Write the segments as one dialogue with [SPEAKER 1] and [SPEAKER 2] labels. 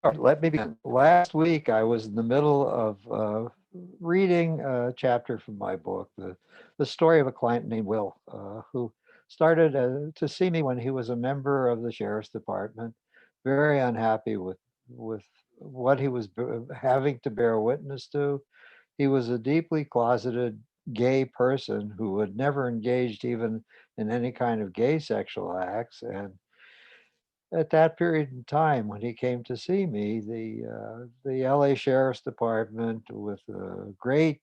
[SPEAKER 1] All right, let me begin. Last week, I was in the middle of reading a chapter from my book, the story of a client named Will, who started to see me when he was a member of the sheriff's department, very unhappy with what he was having to bear witness to. He was a deeply closeted gay person who had never engaged even in any kind of gay sexual acts, and at that period in time when he came to see me, the LA Sheriff's Department, with great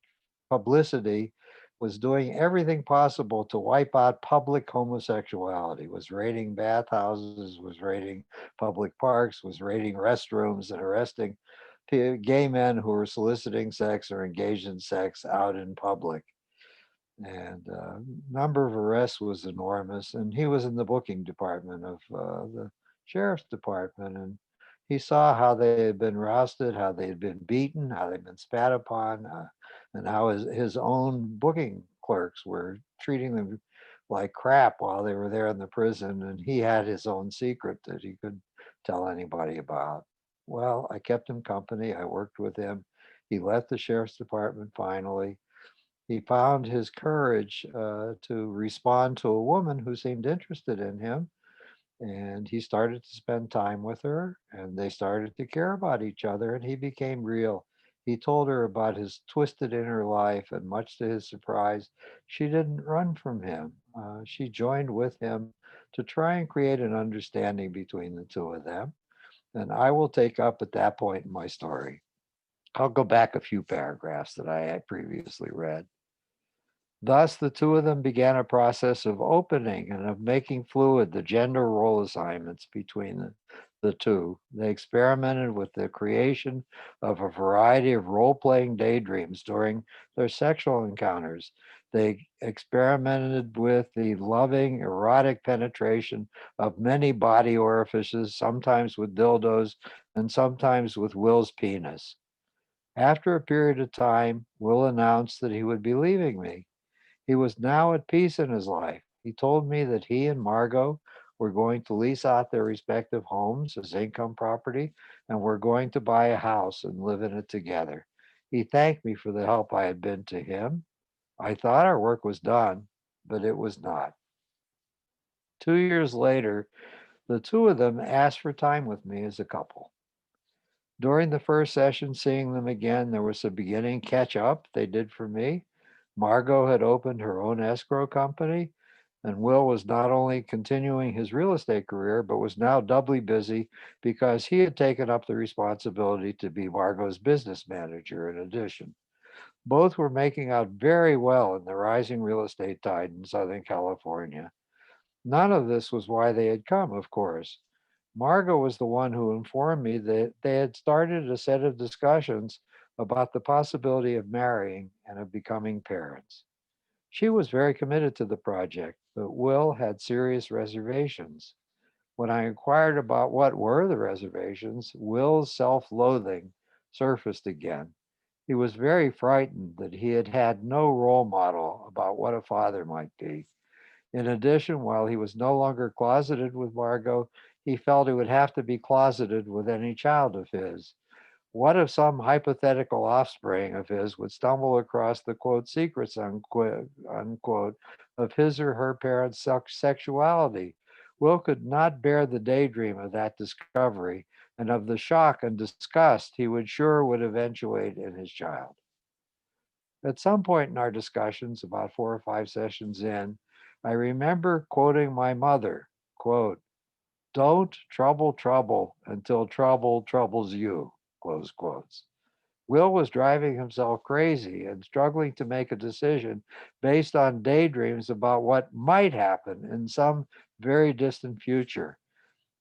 [SPEAKER 1] publicity, was doing everything possible to wipe out public homosexuality. Was raiding bathhouses, was raiding public parks, was raiding restrooms, and arresting gay men who were soliciting sex or engaged in sex out in public. And number of arrests was enormous. And he was in the booking department of the sheriff's department, and he saw how they had been rousted, how they had been beaten, how they'd been spat upon, and how his own booking clerks were treating them like crap while they were there in the prison. And he had his own secret that he could tell anybody about. Well, I kept him company. I worked with him. He left the sheriff's department finally. He found his courage to respond to a woman who seemed interested in him, and he started to spend time with her, and they started to care about each other, and he became real. He told her about his twisted inner life, and much to his surprise, she didn't run from him. She joined with him to try and create an understanding between the two of them. And I will take up at that point in my story. I'll go back a few paragraphs that I had previously read. Thus, the two of them began a process of opening and of making fluid the gender role assignments between the two. They experimented with the creation of a variety of role playing daydreams during their sexual encounters. They experimented with the loving, erotic penetration of many body orifices, sometimes with dildos and sometimes with Will's penis. After a period of time, Will announced that he would be leaving me. He was now at peace in his life. He told me that he and Margot were going to lease out their respective homes as income property and were going to buy a house and live in it together. He thanked me for the help I had been to him. I thought our work was done, but it was not. 2 years later, the two of them asked for time with me as a couple. During the first session, seeing them again, there was a beginning catch up they did for me. Margot had opened her own escrow company, and Will was not only continuing his real estate career, but was now doubly busy because he had taken up the responsibility to be Margot's business manager in addition. Both were making out very well in the rising real estate tide in Southern California. None of this was why they had come, of course. Margot was the one who informed me that they had started a set of discussions about the possibility of marrying and of becoming parents. She was very committed to the project, but Will had serious reservations. When I inquired about what were the reservations, Will's self loathing surfaced again. He was very frightened that he had had no role model about what a father might be. In addition, while he was no longer closeted with Margot, he felt he would have to be closeted with any child of his. What if some hypothetical offspring of his would stumble across the quote secrets unquote of his or her parents' sexuality? Will could not bear the daydream of that discovery and of the shock and disgust he would sure would eventuate in his child. At some point in our discussions, about 4 or 5 sessions in, I remember quoting my mother, quote, "Don't trouble trouble until trouble troubles you," close quotes. Will was driving himself crazy and struggling to make a decision based on daydreams about what might happen in some very distant future.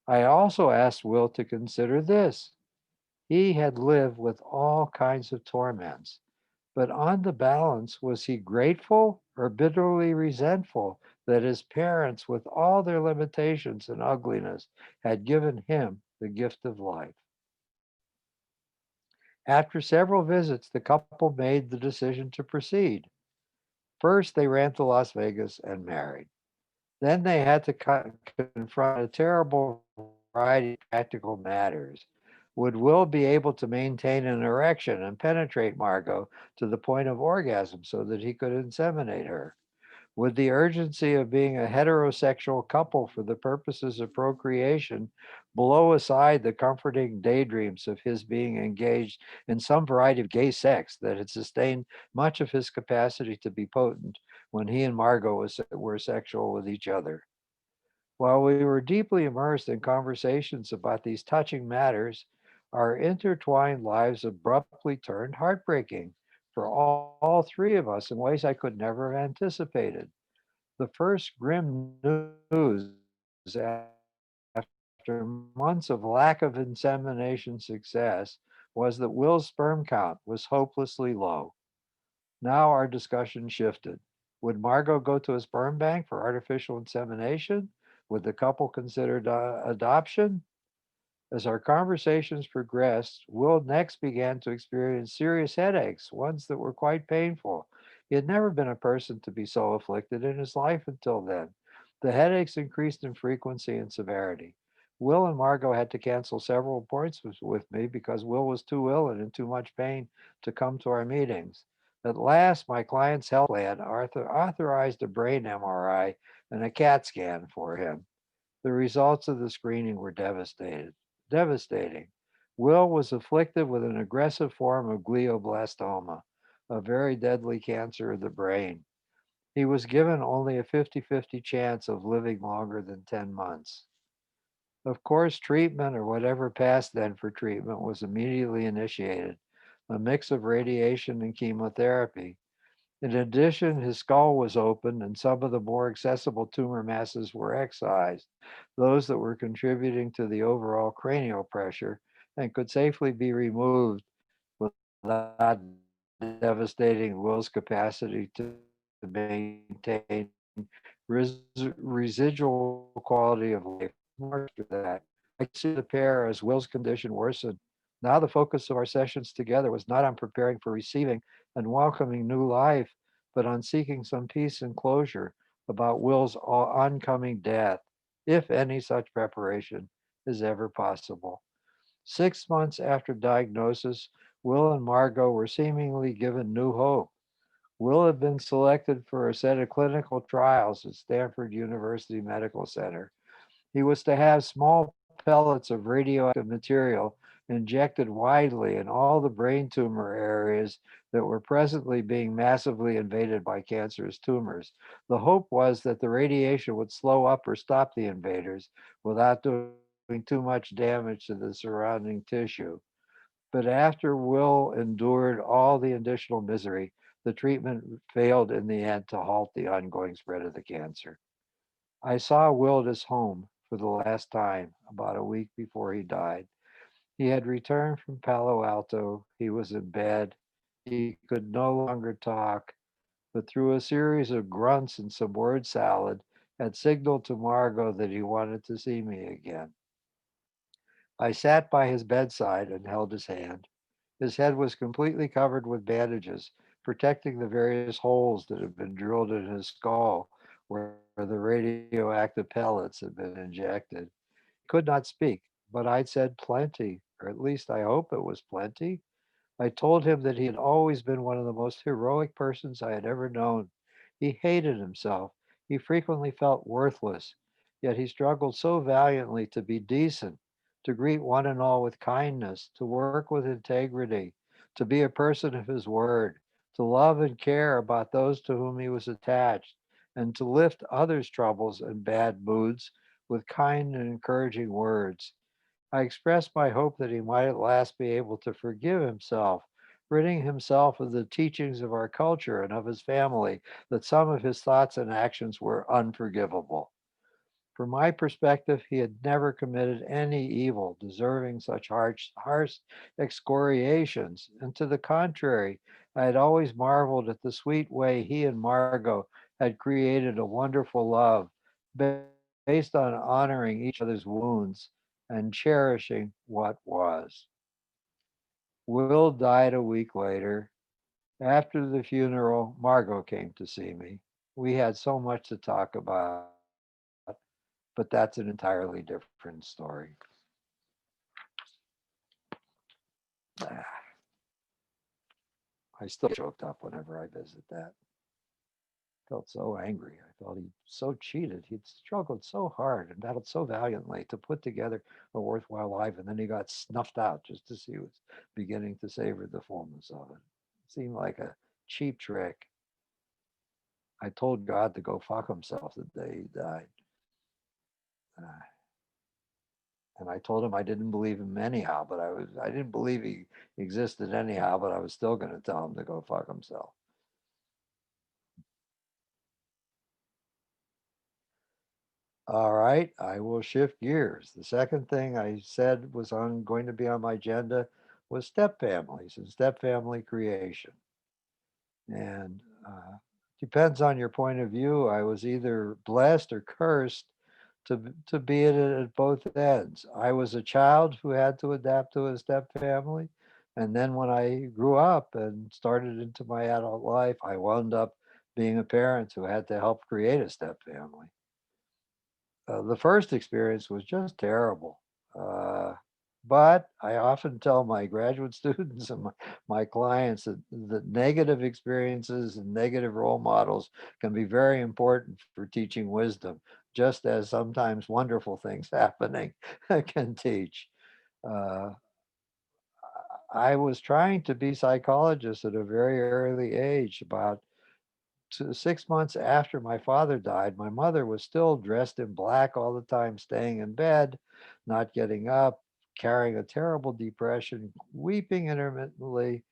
[SPEAKER 1] I also asked Will to consider this. He had lived with all kinds of torments. But on the balance, was he grateful or bitterly resentful that his parents, with all their limitations and ugliness, had given him the gift of life? After several visits, the couple made the decision to proceed. First, they ran to Las Vegas and married. Then they had to confront a terrible variety of practical matters. Would Will be able to maintain an erection and penetrate Margot to the point of orgasm so that he could inseminate her? Would the urgency of being a heterosexual couple for the purposes of procreation blow aside the comforting daydreams of his being engaged in some variety of gay sex that had sustained much of his capacity to be potent when he and Margot were sexual with each other? While we were deeply immersed in conversations about these touching matters, our intertwined lives abruptly turned heartbreaking for all three of us in ways I could never have anticipated. The first grim news after months of lack of insemination success was that Will's sperm count was hopelessly low. Now our discussion shifted. Would Margot go to a sperm bank for artificial insemination? Would the couple consider adoption? As our conversations progressed, Will next began to experience serious headaches, ones that were quite painful. He had never been a person to be so afflicted in his life until then. The headaches increased in frequency and severity. Will and Margot had to cancel several appointments with me because Will was too ill and in too much pain to come to our meetings. At last, my client's health plan authorized a brain MRI and a CAT scan for him. The results of the screening were devastating. Will was afflicted with an aggressive form of glioblastoma, a very deadly cancer of the brain. He was given only a 50-50 chance of living longer than 10 months. Of course, treatment or whatever passed then for treatment was immediately initiated, a mix of radiation and chemotherapy. In addition, his skull was opened and some of the more accessible tumor masses were excised, those that were contributing to the overall cranial pressure and could safely be removed without devastating Will's capacity to maintain residual quality of life. After that, I could see the pair as Will's condition worsened. Now the focus of our sessions together was not on preparing for receiving and welcoming new life, but on seeking some peace and closure about Will's oncoming death, if any such preparation is ever possible. 6 months after diagnosis, Will and Margot were seemingly given new hope. Will had been selected for a set of clinical trials at Stanford University Medical Center. He was to have small pellets of radioactive material injected widely in all the brain tumor areas that were presently being massively invaded by cancerous tumors. The hope was that the radiation would slow up or stop the invaders without doing too much damage to the surrounding tissue. But after Will endured all the additional misery, the treatment failed in the end to halt the ongoing spread of the cancer. I saw Will at his home for the last time about a week before he died. He had returned from Palo Alto. He was in bed. He could no longer talk, but through a series of grunts and some word salad, had signaled to Margot that he wanted to see me again. I sat by his bedside and held his hand. His head was completely covered with bandages, protecting the various holes that had been drilled in his skull where the radioactive pellets had been injected. He could not speak, but I'd said plenty, or at least I hope it was plenty. I told him that he had always been one of the most heroic persons I had ever known. He hated himself. He frequently felt worthless, yet he struggled so valiantly to be decent, to greet one and all with kindness, to work with integrity, to be a person of his word, to love and care about those to whom he was attached, and to lift others' troubles and bad moods with kind and encouraging words. I expressed my hope that he might at last be able to forgive himself, ridding himself of the teachings of our culture and of his family that some of his thoughts and actions were unforgivable. From my perspective, he had never committed any evil deserving such harsh excoriations. And to the contrary, I had always marveled at the sweet way he and Margot had created a wonderful love based on honoring each other's wounds and cherishing what was. Will died a week later. After the funeral, Margot came to see me. We had so much to talk about, but that's an entirely different story. I still get choked up whenever I visit that. Felt so angry. I felt he so cheated. He'd struggled so hard and battled so valiantly to put together a worthwhile life, and then he got snuffed out just as he was beginning to savor the fullness of it. It seemed like a cheap trick. I told God to go fuck himself the day he died. Uh, and I told him I didn't believe him anyhow, but I didn't believe he existed anyhow, but I was still going to tell him to go fuck himself. All right, I will shift gears. The second thing I said was going to be on my agenda was step families and step family creation. And depends on your point of view. I was either blessed or cursed to be at both ends. I was a child who had to adapt to a step family, and then when I grew up and started into my adult life, I wound up being a parent who had to help create a step family. The first experience was just terrible. Uh, but I often tell my graduate students and my clients that negative experiences and negative role models can be very important for teaching wisdom, just as sometimes wonderful things happening can teach. Uh, I was trying to be psychologist at a very early age, about 6 months after my father died. My mother was still dressed in black all the time, staying in bed, not getting up, carrying a terrible depression, weeping intermittently.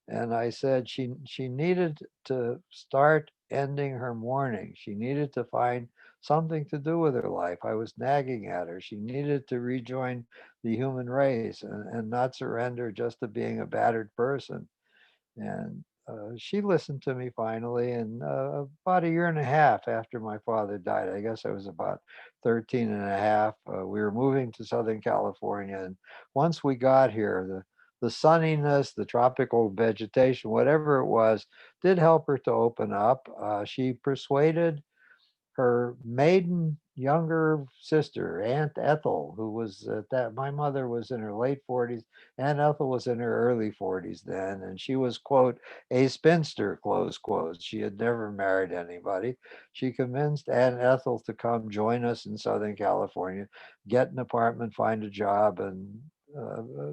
[SPEAKER 1] And I said she needed to start ending her mourning. She needed to find something to do with her life. I was nagging at her. She needed to rejoin the human race and not surrender just to being a battered person. And she listened to me finally. And about a year and a half after my father died, I guess I was about 13 and a half, we were moving to Southern California. And once we got here, the sunniness, the tropical vegetation, whatever it was, did help her to open up. She persuaded her maiden younger sister, Aunt Ethel, who was that my mother was in her late 40s. Aunt Ethel was in her early 40s then, and she was, quote, a spinster, close quotes. She had never married anybody. She convinced Aunt Ethel to come join us in Southern California, get an apartment, find a job, and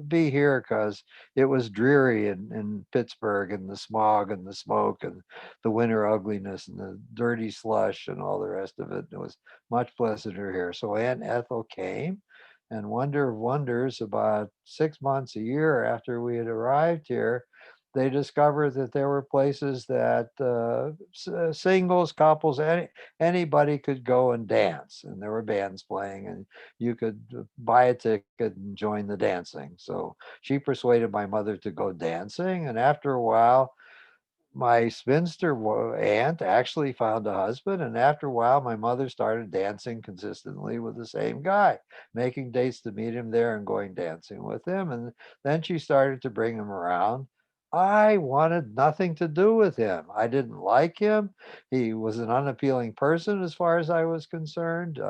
[SPEAKER 1] be here because it was dreary in Pittsburgh, and the smog and the smoke and the winter ugliness and the dirty slush and all the rest of it. It was much pleasanter here. So Aunt Ethel came, and wonder of wonders, about 6 months, a year after we had arrived here, they discovered that there were places that singles, couples, anybody could go and dance, and there were bands playing, and you could buy a ticket and join the dancing. So she persuaded my mother to go dancing, and after a while, my spinster aunt actually found a husband, and after a while my mother started dancing consistently with the same guy, making dates to meet him there and going dancing with him. And then she started to bring him around. I wanted nothing to do with him. I didn't like him. He was an unappealing person as far as I was concerned.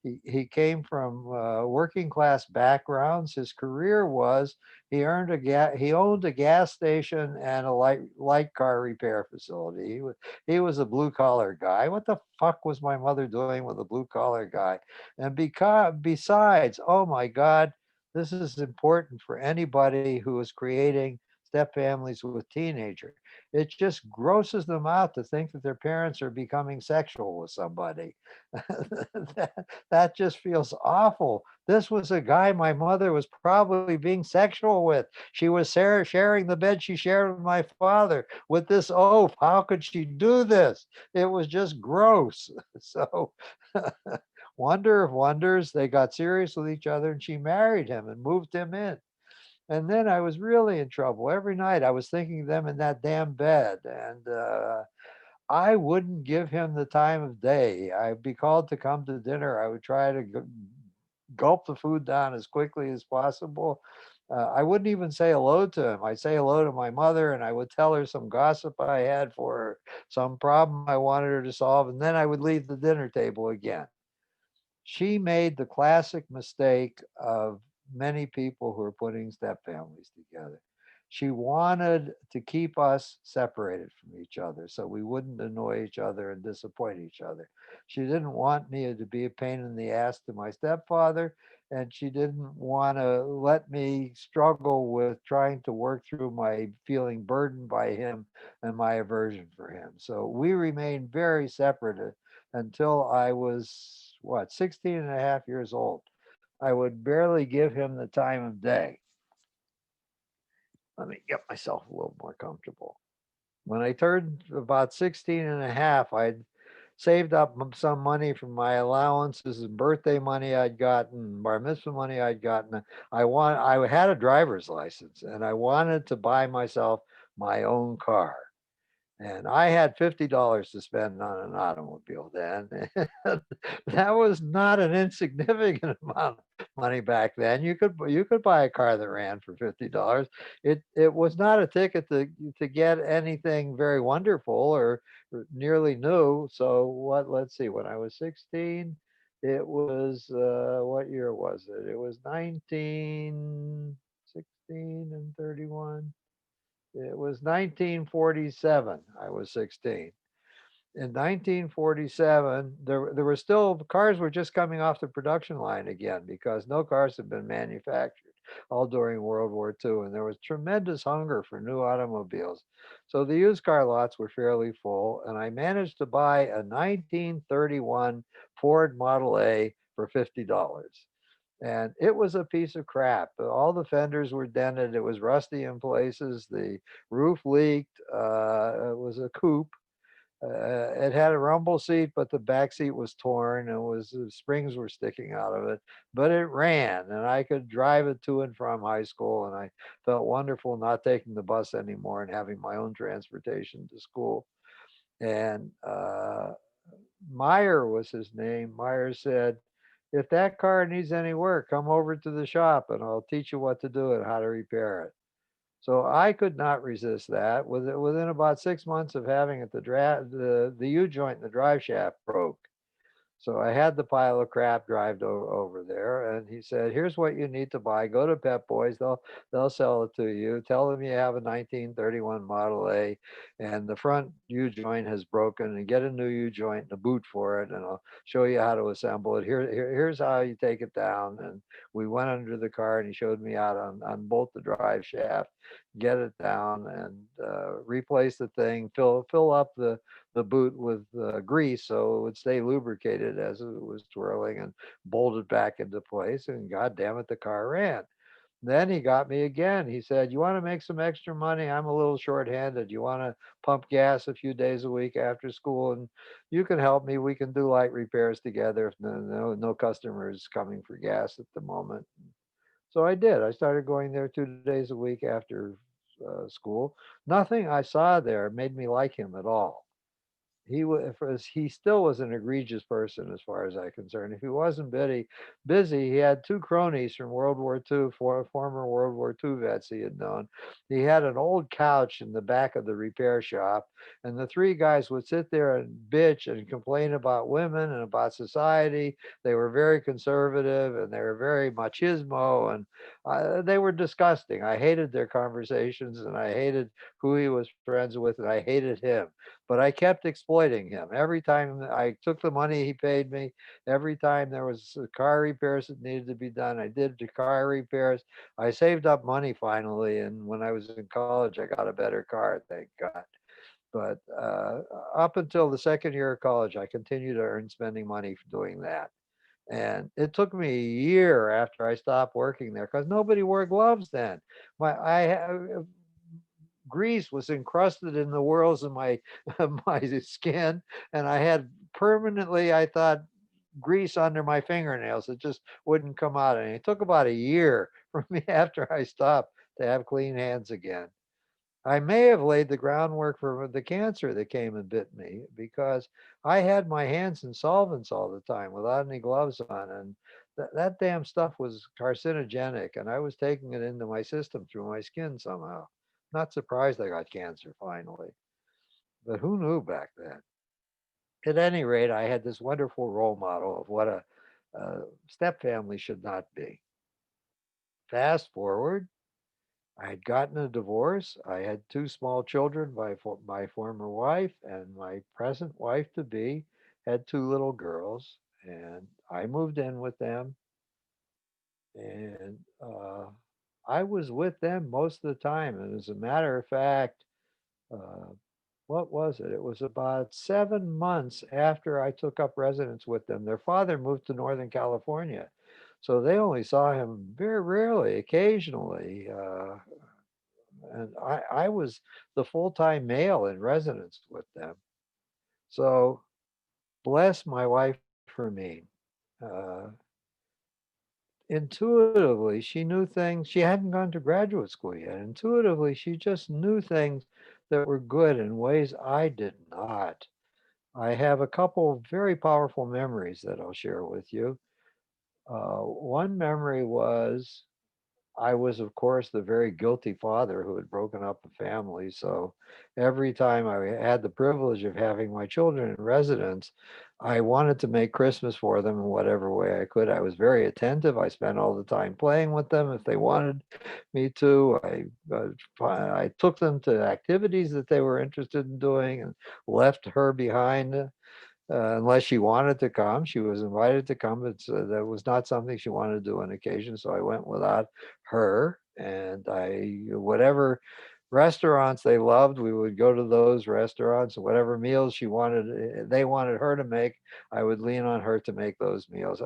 [SPEAKER 1] He came from working class backgrounds. His career was he owned a gas station and a light car repair facility. He was a blue collar guy. What the fuck was my mother doing with a blue collar guy? And besides, oh my God, this is important for anybody who is creating step families with teenagers. It just grosses them out to think that their parents are becoming sexual with somebody. that, that just feels awful. This was a guy my mother was probably being sexual with. She was sharing the bed she shared with my father with this oaf. How could she do this? It was just gross. So, wonder of wonders, they got serious with each other and she married him and moved him in. And then I was really in trouble. Every night I was thinking of them in that damn bed. And I wouldn't give him the time of day. I'd be called to come to dinner. I would try to gulp the food down as quickly as possible. I wouldn't even say hello to him. I'd say hello to my mother, and I would tell her some gossip I had for her, some problem I wanted her to solve, and then I would leave the dinner table again. She made the classic mistake of many people who are putting step families together. She wanted to keep us separated from each other so we wouldn't annoy each other and disappoint each other. She didn't want me to be a pain in the ass to my stepfather, and she didn't want to let me struggle with trying to work through my feeling burdened by him and my aversion for him. So we remained very separate until I was, what, 16 and a half years old. I would barely give him the time of day. Let me get myself a little more comfortable. When I turned about 16 and a half, I'd saved up some money from my allowances and birthday money I'd gotten, bar mitzvah money I'd gotten. I had a driver's license and I wanted to buy myself my own car. And I had $50 to spend on an automobile then. That was not an insignificant amount of money back then. You could buy a car that ran for $50. It was not a ticket to get anything very wonderful or nearly new. So what? Let's see. When I was 16, it was what year was it? It was 1916 and 31. It was 1947. I was 16. In 1947, there were still cars were just coming off the production line again because no cars had been manufactured all during World War II, and there was tremendous hunger for new automobiles. So the used car lots were fairly full, and I managed to buy a 1931 Ford Model A for $50. And it was a piece of crap. All the fenders were dented. It was rusty in places. The roof leaked. It was a coupe. It had a rumble seat, but the back seat was torn. It was the springs were sticking out of it, but it ran, and I could drive it to and from high school. And I felt wonderful not taking the bus anymore and having my own transportation to school. And Meyer was his name. Meyer said, "If that car needs any work, come over to the shop and I'll teach you what to do and how to repair it." So I could not resist that. Within about 6 months of having it, the U joint in the drive shaft broke. So I had the pile of crap drive over there, and he said, "Here's what you need to buy. Go to Pep Boys. They'll sell it to you. Tell them you have a 1931 Model A, and the front U joint has broken, and get a new U joint and a boot for it, and I'll show you how to assemble it. Here's how you take it down." And we went under the car, and he showed me how to unbolt the drive shaft, get it down, and replace the thing. Fill up the boot with grease so it would stay lubricated as it was twirling, and bolted back into place. And God damn it, the car ran. Then he got me again. He said, "You want to make some extra money? I'm a little short-handed. You want to pump gas a few days a week after school, and you can help me. We can do light repairs together if no customers coming for gas at the moment." So I did. I started going there 2 days a week after school. Nothing I saw there made me like him at all. He still was an egregious person as far as I'm concerned. If he wasn't busy, he had two cronies from World War II, former World War II vets he had known. He had an old couch in the back of the repair shop, and the three guys would sit there and bitch and complain about women and about society. They were very conservative and they were very machismo, and they were disgusting. I hated their conversations, and I hated who he was friends with, and I hated him, but I kept exploiting him. Every time I took the money he paid me, every time there was car repairs that needed to be done, I did the car repairs. I saved up money finally, and when I was in college, I got a better car, thank God. But up until the second year of college, I continued to earn spending money for doing that. And it took me a year after I stopped working there because nobody wore gloves then. Grease was encrusted in the whorls of my my skin, and I had permanently, I thought, grease under my fingernails. It just wouldn't come out. And it took about a year for me after I stopped to have clean hands again. I may have laid the groundwork for the cancer that came and bit me because I had my hands in solvents all the time without any gloves on. And that damn stuff was carcinogenic, and I was taking it into my system through my skin somehow. Not surprised I got cancer finally, but who knew back then? At any rate, I had this wonderful role model of what a step family should not be. Fast forward, I had gotten a divorce. I had two small children by my former wife, and my present wife to be had two little girls. And I moved in with them, and I was with them most of the time. And as a matter of fact, uh, what was it? It was about 7 months after I took up residence with them. Their father moved to Northern California. So they only saw him very rarely, occasionally. And I was the full-time male in residence with them. So bless my wife for me. Uh, Intuitively, she knew things. She hadn't gone to graduate school yet. Intuitively, she just knew things that were good in ways I did not. I have a couple very powerful memories that I'll share with you. One memory was I was, of course, the very guilty father who had broken up a family. So every time I had the privilege of having my children in residence, I wanted to make Christmas for them in whatever way I could. I was very attentive. I spent all the time playing with them if they wanted me to. I took them to activities that they were interested in doing and left her behind unless she wanted to come. She was invited to come, but that was not something she wanted to do on occasion. So I went without her, and whatever restaurants they loved, we would go to those restaurants. Whatever meals they wanted her to make, I would lean on her to make those meals.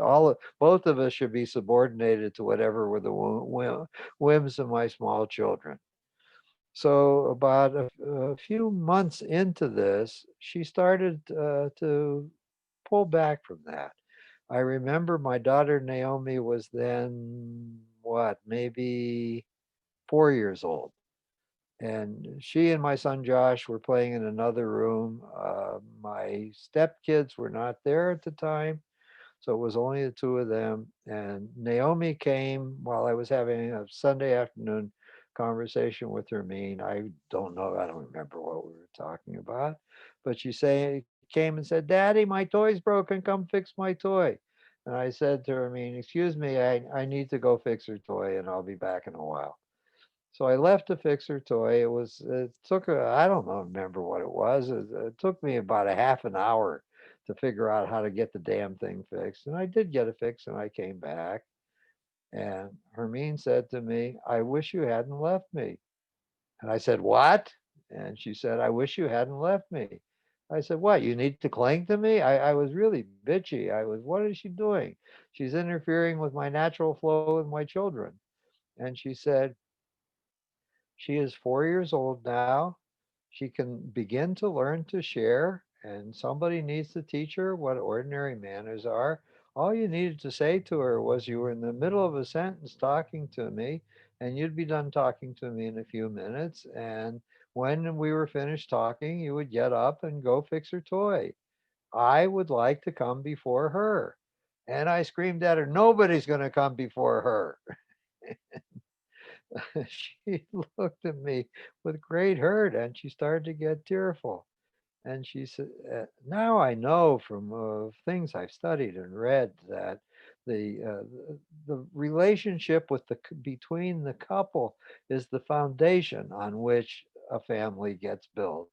[SPEAKER 1] Both of us should be subordinated to whatever were the whims of my small children. So about a few months into this, she started to pull back from that. I remember my daughter Naomi was then what, maybe 4 years old. And she and my son Josh were playing in another room. My stepkids were not there at the time. So it was only the two of them. And Naomi came while I was having a Sunday afternoon conversation with Hermine. I don't know, I don't remember what we were talking about, but came and said, Daddy, my toy's broken. Come fix my toy. And I said to Hermine, excuse me, I need to go fix her toy and I'll be back in a while. So I left to fix her toy. It took I don't know, remember what it was. It took me about a half an hour to figure out how to get the damn thing fixed. And I did get it fixed and I came back. And Hermine said to me, I wish you hadn't left me. And I said, what? And she said, I wish you hadn't left me. I said, what? You need to cling to me? I was really bitchy. What is she doing? She's interfering with my natural flow with my children. And she said, she is 4 years old now. She can begin to learn to share, and somebody needs to teach her what ordinary manners are. All you needed to say to her was you were in the middle of a sentence talking to me, and you'd be done talking to me in a few minutes. And when we were finished talking, you would get up and go fix her toy. I would like to come before her. And I screamed at her, nobody's going to come before her. She looked at me with great hurt and she started to get tearful. And she said, now I know from things I've studied and read that the relationship between the couple is the foundation on which a family gets built.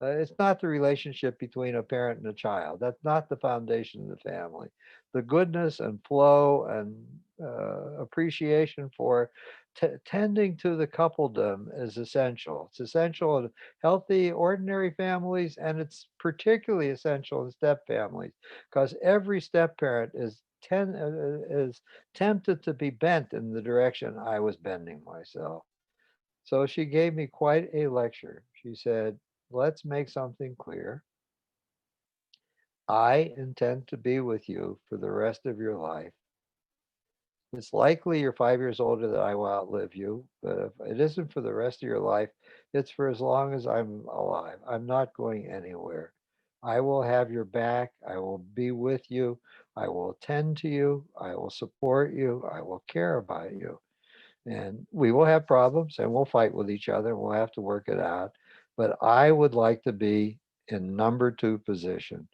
[SPEAKER 1] It's not the relationship between a parent and a child. That's not the foundation of the family. The goodness and flow and appreciation for tending to the coupledom is essential. It's essential in healthy, ordinary families, and it's particularly essential in step families because every step parent is tempted to be bent in the direction I was bending myself. So she gave me quite a lecture. She said, let's make something clear. I intend to be with you for the rest of your life. It's likely you're 5 years older that I will outlive you, but if it isn't for the rest of your life, it's for as long as I'm alive. I'm not going anywhere. I will have your back. I will be with you. I will attend to you. I will support you. I will care about you. And we will have problems and we'll fight with each other and we'll have to work it out. But I would like to be in number two position.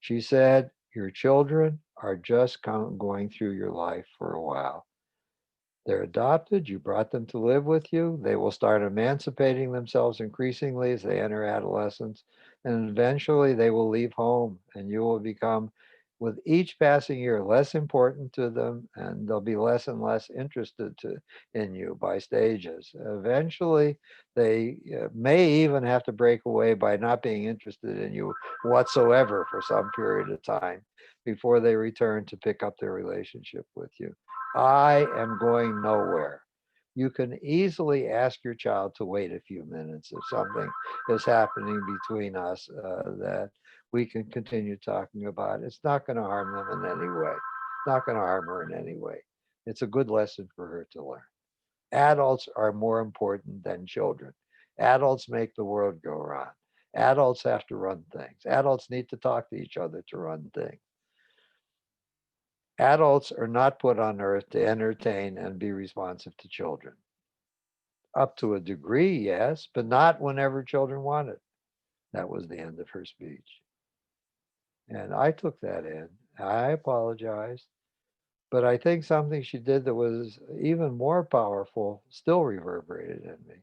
[SPEAKER 1] She said, your children are just going through your life for a while. They're adopted, you brought them to live with you. They will start emancipating themselves increasingly as they enter adolescence. And eventually they will leave home and you will become, with each passing year, less important to them and they'll be less and less interested in you by stages. Eventually, they may even have to break away by not being interested in you whatsoever for some period of time before they return to pick up their relationship with you. I am going nowhere. You can easily ask your child to wait a few minutes if something is happening between us that we can continue talking about. It's not going to harm them in any way. Not going to harm her in any way. It's a good lesson for her to learn. Adults are more important than children. Adults make the world go round. Adults have to run things. Adults need to talk to each other to run things. Adults are not put on earth to entertain and be responsive to children. Up to a degree, yes, but not whenever children want it. That was the end of her speech. And I took that in. I apologized. But I think something she did that was even more powerful still reverberated in me.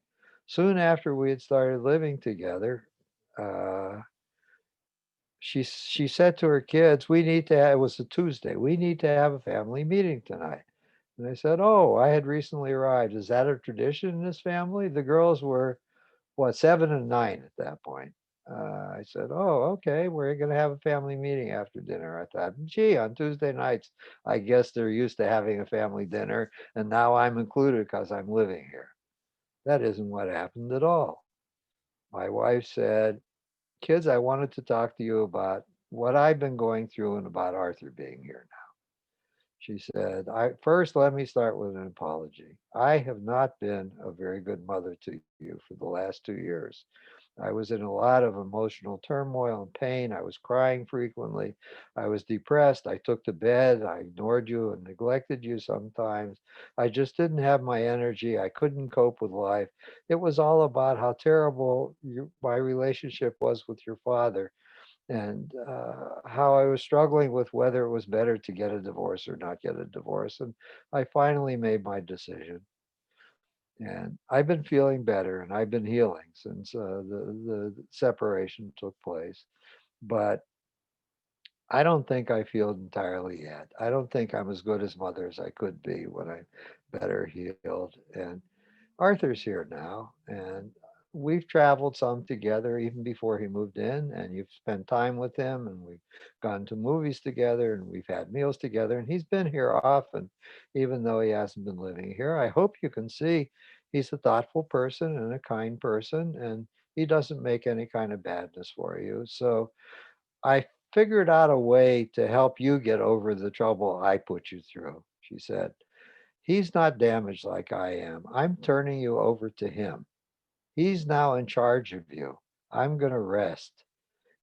[SPEAKER 1] Soon after we had started living together, uh, she said to her kids, "We need to have," it was a Tuesday, "We need to have a family meeting tonight." And they said, "Oh, I had recently arrived. Is that a tradition in this family?" The girls were, what, 7 and 9 at that point. I said, "Oh, okay. We're going to have a family meeting after dinner." I thought, gee, on Tuesday nights, I guess they're used to having a family dinner, and now I'm included because I'm living here. That isn't what happened at all. My wife said, "Kids, I wanted to talk to you about what I've been going through and about Arthur being here." She said, First, let me start with an apology. I have not been a very good mother to you for the last 2 years. I was in a lot of emotional turmoil and pain. I was crying frequently. I was depressed. I took to bed. I ignored you and neglected you sometimes. I just didn't have my energy. I couldn't cope with life. It was all about how terrible my relationship was with your father and how I was struggling with whether it was better to get a divorce or not get a divorce. And I finally made my decision. And I've been feeling better and I've been healing since the separation took place. But I don't think I feel entirely yet. I don't think I'm as good as mother as I could be when I'm better healed. And Arthur's here now, and we've traveled some together even before he moved in, and you've spent time with him, and we've gone to movies together, and we've had meals together, and he's been here often, even though he hasn't been living here. I hope you can see he's a thoughtful person and a kind person, and he doesn't make any kind of badness for you. So I figured out a way to help you get over the trouble I put you through, she said. He's not damaged like I am. I'm turning you over to him. He's now in charge of you. I'm going to rest.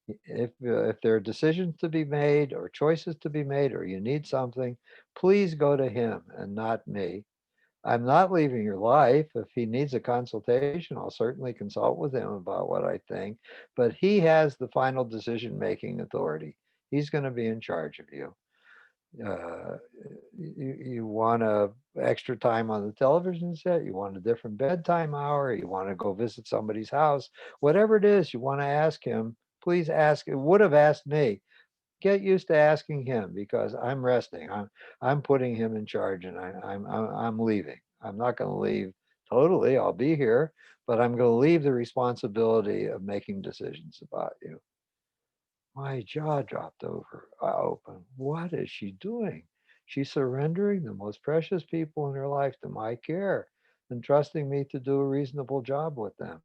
[SPEAKER 1] If there are decisions to be made or choices to be made or you need something, please go to him and not me. I'm not leaving your life. If he needs a consultation, I'll certainly consult with him about what I think, but he has the final decision making authority. He's going to be in charge of you. Uh, you want a extra time on the television set, you want a different bedtime hour, you want to go visit somebody's house, whatever it is you want to ask him, please ask. It would have asked me. Get used to asking him because I'm resting. I'm putting him in charge, and I'm leaving. I'm not going to leave totally. I'll be here, but I'm going to leave the responsibility of making decisions about you. My jaw dropped open. What is she doing? She's surrendering the most precious people in her life to my care and trusting me to do a reasonable job with them.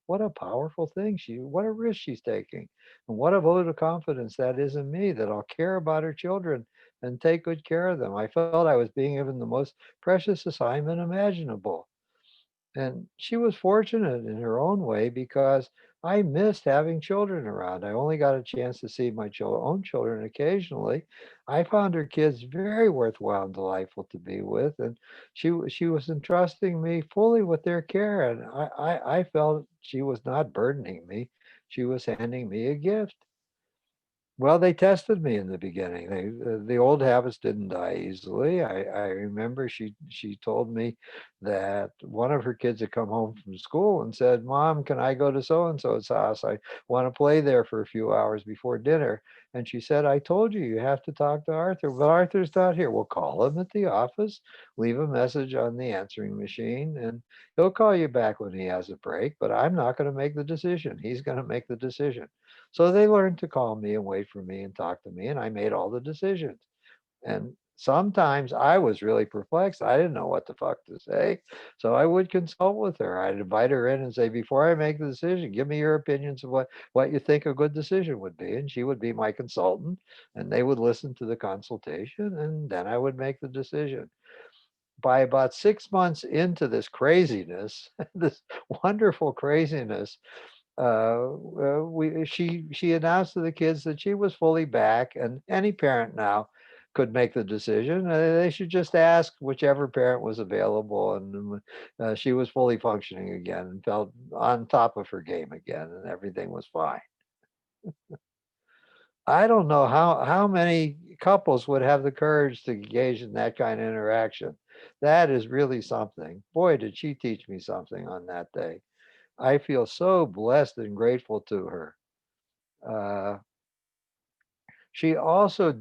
[SPEAKER 1] What a powerful thing what a risk she's taking. And what a vote of confidence that is in me that I'll care about her children and take good care of them. I felt I was being given the most precious assignment imaginable. And she was fortunate in her own way because I missed having children around. I only got a chance to see my own children occasionally. I found her kids very worthwhile and delightful to be with, and she was entrusting me fully with their care, and I felt she was not burdening me. She was handing me a gift. Well, they tested me in the beginning. The old habits didn't die easily. I remember she told me that one of her kids had come home from school and said, "Mom, can I go to so and so's house? I want to play there for a few hours before dinner." And she said, "I told you you have to talk to Arthur, but Arthur's not here." Well, call him at the office, leave a message on the answering machine, and he'll call you back when he has a break. But I'm not going to make the decision. He's going to make the decision. So they learned to call me and wait for me and talk to me, and I made all the decisions. And sometimes I was really perplexed. I didn't know what the fuck to say. So I would consult with her. I'd invite her in and say, before I make the decision, give me your opinions of what you think a good decision would be. And she would be my consultant, and they would listen to the consultation, and then I would make the decision. By about 6 months into this craziness, this wonderful craziness, we she announced to the kids that she was fully back, and any parent now could make the decision. They should just ask whichever parent was available, and she was fully functioning again and felt on top of her game again, and everything was fine. I don't know how many couples would have the courage to engage in that kind of interaction. That is really something. Boy, did she teach me something on that day. I feel so blessed and grateful to her. Uh, she also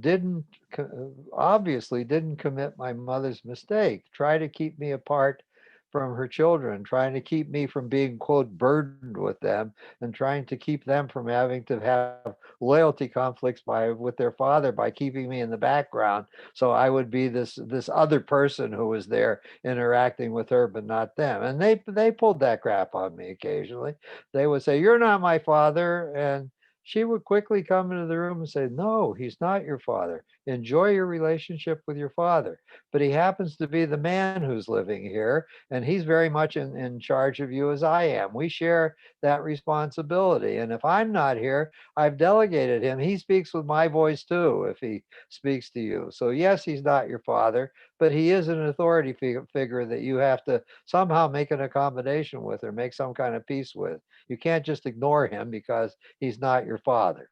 [SPEAKER 1] obviously didn't commit my mother's mistake, try to keep me apart from her children, trying to keep me from being, quote, burdened with them, and trying to keep them from having to have loyalty conflicts with their father by keeping me in the background. So I would be this other person who was there interacting with her, but not them. And they pulled that crap on me occasionally. They would say, "You're not my father," and she would quickly come into the room and say, "No, he's not your father. Enjoy your relationship with your father. But he happens to be the man who's living here, and he's very much in charge of you as I am. We share that responsibility. And if I'm not here, I've delegated him. He speaks with my voice too if he speaks to you. So, yes, he's not your father, but he is an authority figure that you have to somehow make an accommodation with or make some kind of peace with. You can't just ignore him because he's not your father."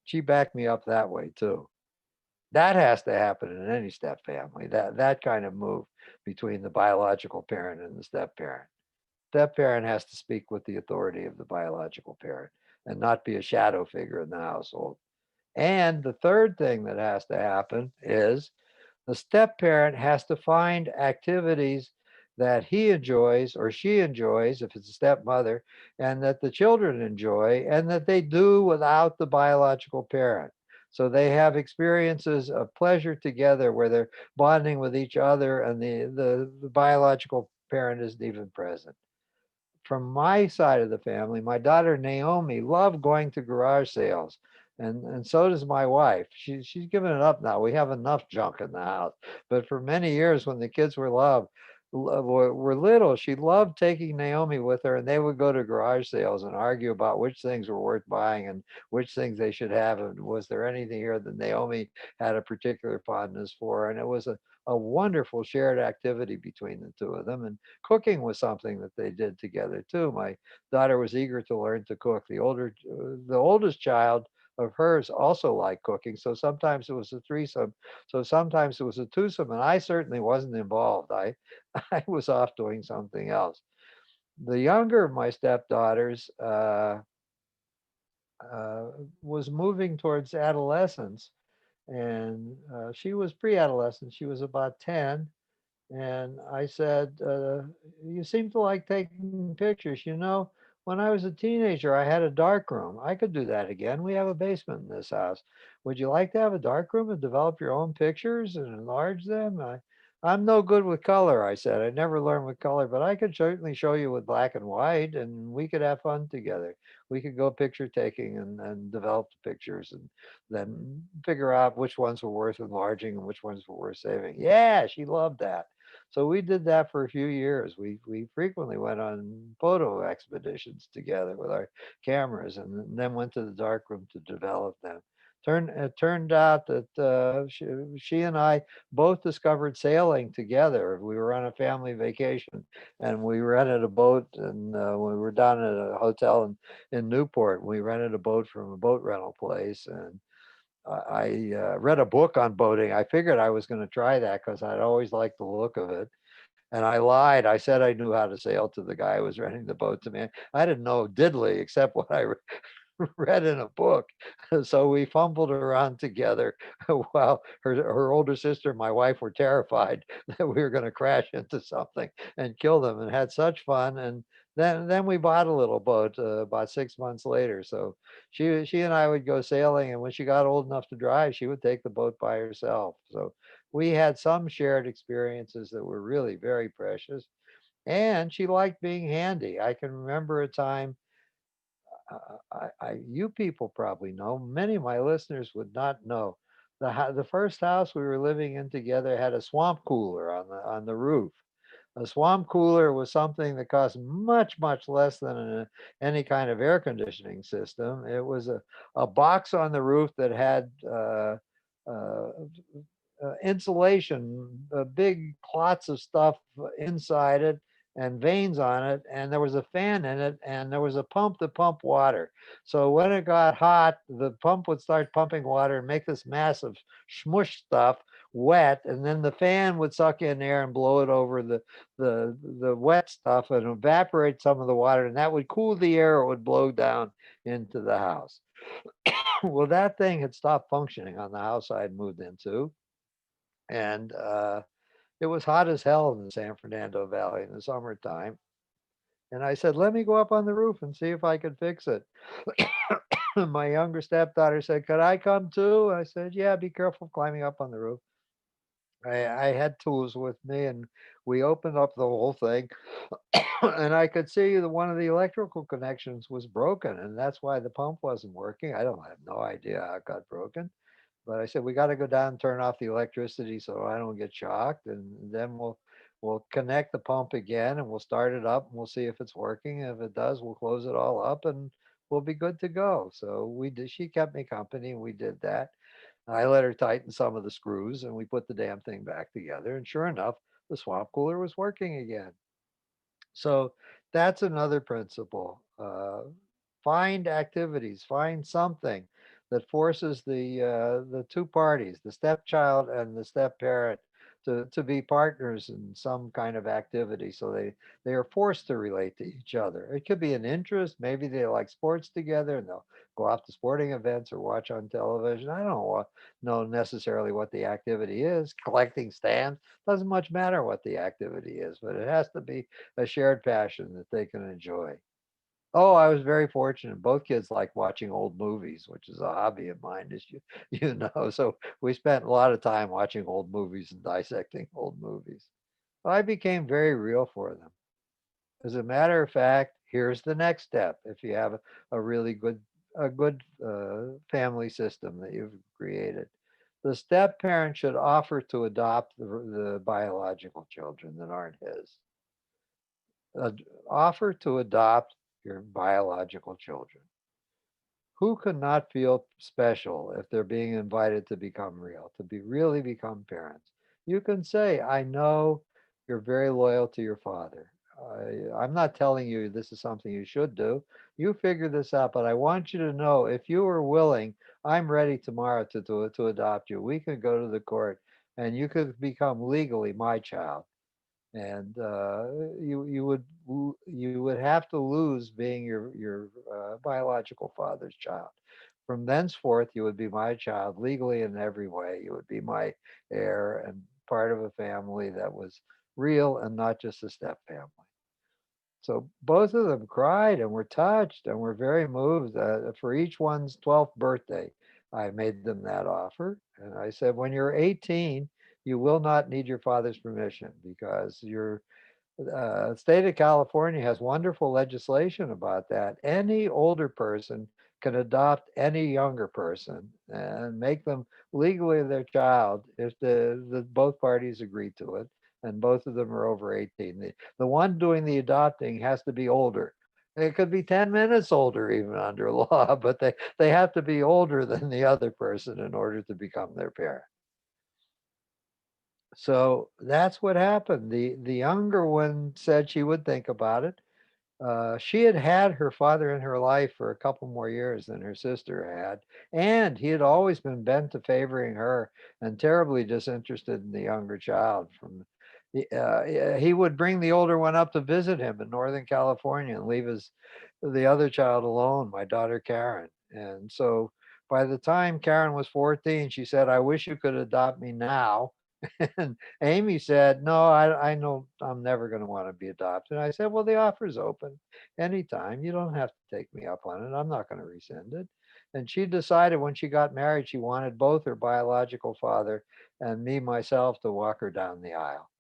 [SPEAKER 1] She backed me up that way too. That has to happen in any step family. That kind of move between the biological parent and the step parent. Step parent has to speak with the authority of the biological parent and not be a shadow figure in the household. And the third thing that has to happen is the step parent has to find activities that he enjoys or she enjoys, if it's a stepmother, and that the children enjoy, and that they do without the biological parent. So they have experiences of pleasure together where they're bonding with each other, and the biological parent isn't even present. From my side of the family, my daughter Naomi loved going to garage sales. And so does my wife. She's given it up now. We have enough junk in the house. But for many years, when the kids were little, she loved taking Naomi with her, and they would go to garage sales and argue about which things were worth buying and which things they should have. And was there anything here that Naomi had a particular fondness for? And it was a wonderful shared activity between the two of them. And cooking was something that they did together too. My daughter was eager to learn to cook. The oldest child of hers also liked cooking, so sometimes it was a threesome, so sometimes it was a twosome, and I certainly wasn't involved. I was off doing something else. The younger of my stepdaughters uh, was moving towards adolescence, and she was pre-adolescent. She was about 10, and I said, "You seem to like taking pictures. When I was a teenager, I had a dark room. I could do that again. We have a basement in this house. Would you like to have a dark room and develop your own pictures and enlarge them?" I'm no good with color, I said. I never learned with color, but I could certainly show you with black and white, and we could have fun together. We could go picture taking and develop the pictures and then figure out which ones were worth enlarging and which ones were worth saving. Yeah, she loved that. So we did that for a few years. We frequently went on photo expeditions together with our cameras, and then went to the darkroom to develop them. It turned out that she and I both discovered sailing together. We were on a family vacation, and we rented a boat, and we were down at a hotel in Newport. We rented a boat from a boat rental place, and I read a book on boating. I figured I was going to try that because I'd always liked the look of it. And I lied. I said I knew how to sail to the guy who was renting the boat to me. I didn't know diddly except what I read in a book. So we fumbled around together while her older sister and my wife were terrified that we were going to crash into something and kill them, and had such fun. And then we bought a little boat about 6 months later. So she and I would go sailing, and when she got old enough to drive, she would take the boat by herself. So we had some shared experiences that were really very precious. And she liked being handy. I can remember a time, you people probably know, many of my listeners would not know. The first house we were living in together had a swamp cooler on the roof. A swamp cooler was something that cost much, much less than any kind of air conditioning system. It was a box on the roof that had uh, insulation, big clots of stuff inside it and veins on it, and there was a fan in it, and there was a pump to pump water. So when it got hot, the pump would start pumping water and make this massive smush stuff wet, and then the fan would suck in air and blow it over the wet stuff and evaporate some of the water, and that would cool the air. It would blow down into the house. Well, that thing had stopped functioning on the house I had moved into, and it was hot as hell in the San Fernando Valley in the summertime. And I said, "Let me go up on the roof and see if I could fix it." My younger stepdaughter said, "Could I come too?" I said, "Yeah, be careful climbing up on the roof." I had tools with me, and we opened up the whole thing, and I could see that one of the electrical connections was broken, and that's why the pump wasn't working. I have no idea how it got broken. But I said, we got to go down and turn off the electricity so I don't get shocked, and then we'll connect the pump again, and we'll start it up, and we'll see if it's working. If it does, we'll close it all up, and we'll be good to go. So we did. She kept me company, and we did that. I let her tighten some of the screws, and we put the damn thing back together. And sure enough, the swamp cooler was working again. So that's another principle. Find activities, find something that forces the two parties, the stepchild and the step parent, to be partners in some kind of activity. So they are forced to relate to each other. It could be an interest. Maybe they like sports together and they'll go off to sporting events or watch on television. I don't know necessarily what the activity is. Collecting stamps doesn't much matter what the activity is, but it has to be a shared passion that they can enjoy. Oh, I was very fortunate. Both kids like watching old movies, which is a hobby of mine, as you know. So we spent a lot of time watching old movies and dissecting old movies. I became very real for them. As a matter of fact, here's the next step. If you have a really good family system that you've created, the step parent should offer to adopt the biological children that aren't his. uh, Offer to adopt your biological children. Who could not feel special if they're being invited to become real, to be really become parents? You can say, I know you're very loyal to your father. I'm not telling you this is something you should do. You figure this out, but I want you to know if you are willing, I'm ready tomorrow to adopt you. We could go to the court and you could become legally my child, and you would have to lose being your biological father's child. From thenceforth, you would be my child legally in every way. You would be my heir and part of a family that was real and not just a step family. So both of them cried and were touched and were very moved. For each one's 12th birthday, I made them that offer. And I said, when you're 18, you will not need your father's permission because your state of California has wonderful legislation about that. Any older person can adopt any younger person and make them legally their child if the both parties agree to it and both of them are over 18. The one doing the adopting has to be older. It could be 10 minutes older even under law, but they have to be older than the other person in order to become their parent. So that's what happened. The younger one said she would think about it. She had had her father in her life for a couple more years than her sister had, and he had always been bent to favoring her and terribly disinterested in the younger child. He would bring the older one up to visit him in Northern California and leave the other child alone, my daughter Karen. And so by the time Karen was 14, she said, "I wish you could adopt me now." And Amy said, "No, I know I'm never going to want to be adopted." I said, "Well, the offer's open anytime. You don't have to take me up on it. I'm not going to rescind it." And she decided when she got married, she wanted both her biological father and me, myself, to walk her down the aisle.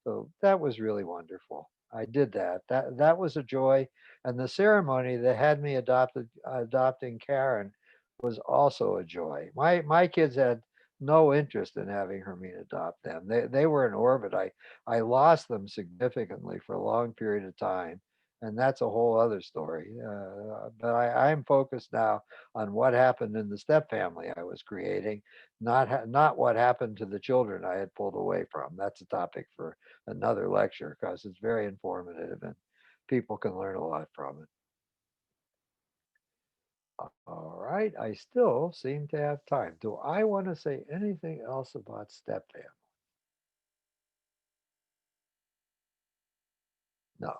[SPEAKER 1] So that was really wonderful. I did that. That was a joy. And the ceremony that had me adopting Karen was also a joy. My kids had no interest in having Hermine adopt them. They were in orbit. I lost them significantly for a long period of time, and that's a whole other story. But I'm focused now on what happened in the step family I was creating, not what happened to the children I had pulled away from. That's a topic for another lecture because it's very informative and people can learn a lot from it. All right, I still seem to have time. Do I want to say anything else about step family? No.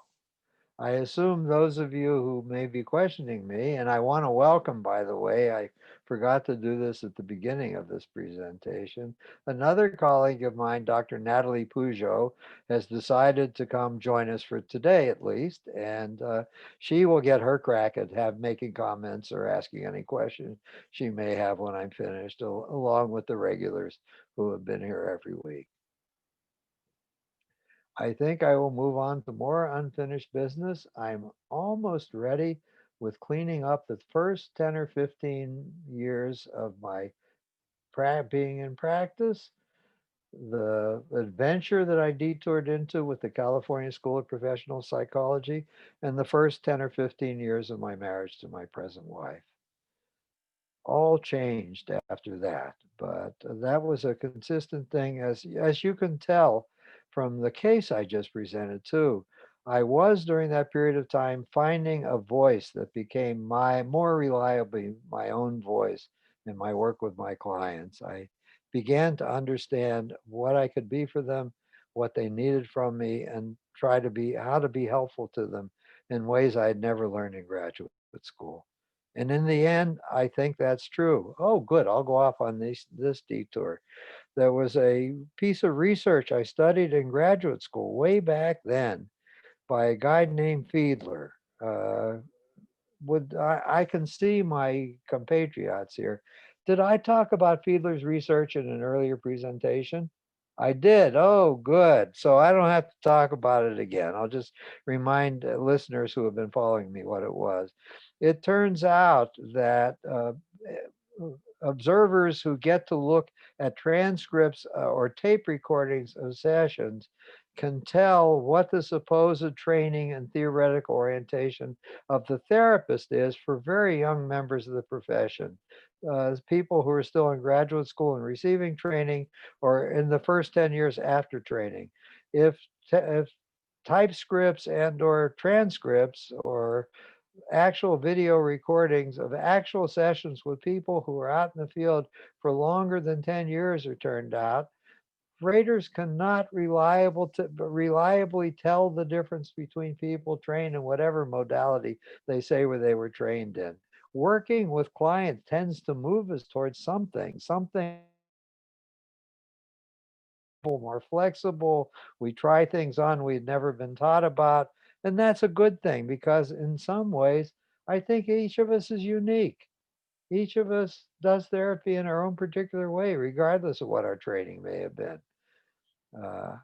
[SPEAKER 1] I assume those of you who may be questioning me, and I want to welcome, by the way, I forgot to do this at the beginning of this presentation. Another colleague of mine, Dr. Natalie Peugeot, has decided to come join us for today at least, and she will get her crack at making comments or asking any questions she may have when I'm finished, along with the regulars who have been here every week. I think I will move on to more unfinished business. I'm almost ready with cleaning up the first 10 or 15 years of my being in practice, the adventure that I detoured into with the California School of Professional Psychology, and the first 10 or 15 years of my marriage to my present wife. All changed after that, but that was a consistent thing, as you can tell from the case I just presented too. I was during that period of time finding a voice that became my more reliably my own voice in my work with my clients. I began to understand what I could be for them, what they needed from me, and try to be how to be helpful to them in ways I had never learned in graduate school. And in the end, I think that's true. Oh, good. I'll go off on this detour. There was a piece of research I studied in graduate school way back then by a guy named Fiedler. Uh, I can see my compatriots here. Did I talk about Fiedler's research in an earlier presentation? I did. Oh, good. So I don't have to talk about it again. I'll just remind listeners who have been following me what it was. It turns out that observers who get to look at transcripts or tape recordings of sessions can tell what the supposed training and theoretical orientation of the therapist is for very young members of the profession. People who are still in graduate school and receiving training, or in the first 10 years after training. If typescripts and or transcripts or actual video recordings of actual sessions with people who are out in the field for longer than 10 years are turned out, raters cannot reliably tell the difference between people trained in whatever modality they say where they were trained in. Working with clients tends to move us towards something more flexible. We try things on we'd never been taught about. And that's a good thing because in some ways, I think each of us is unique. Each of us does therapy in our own particular way, regardless of what our training may have been. Uh,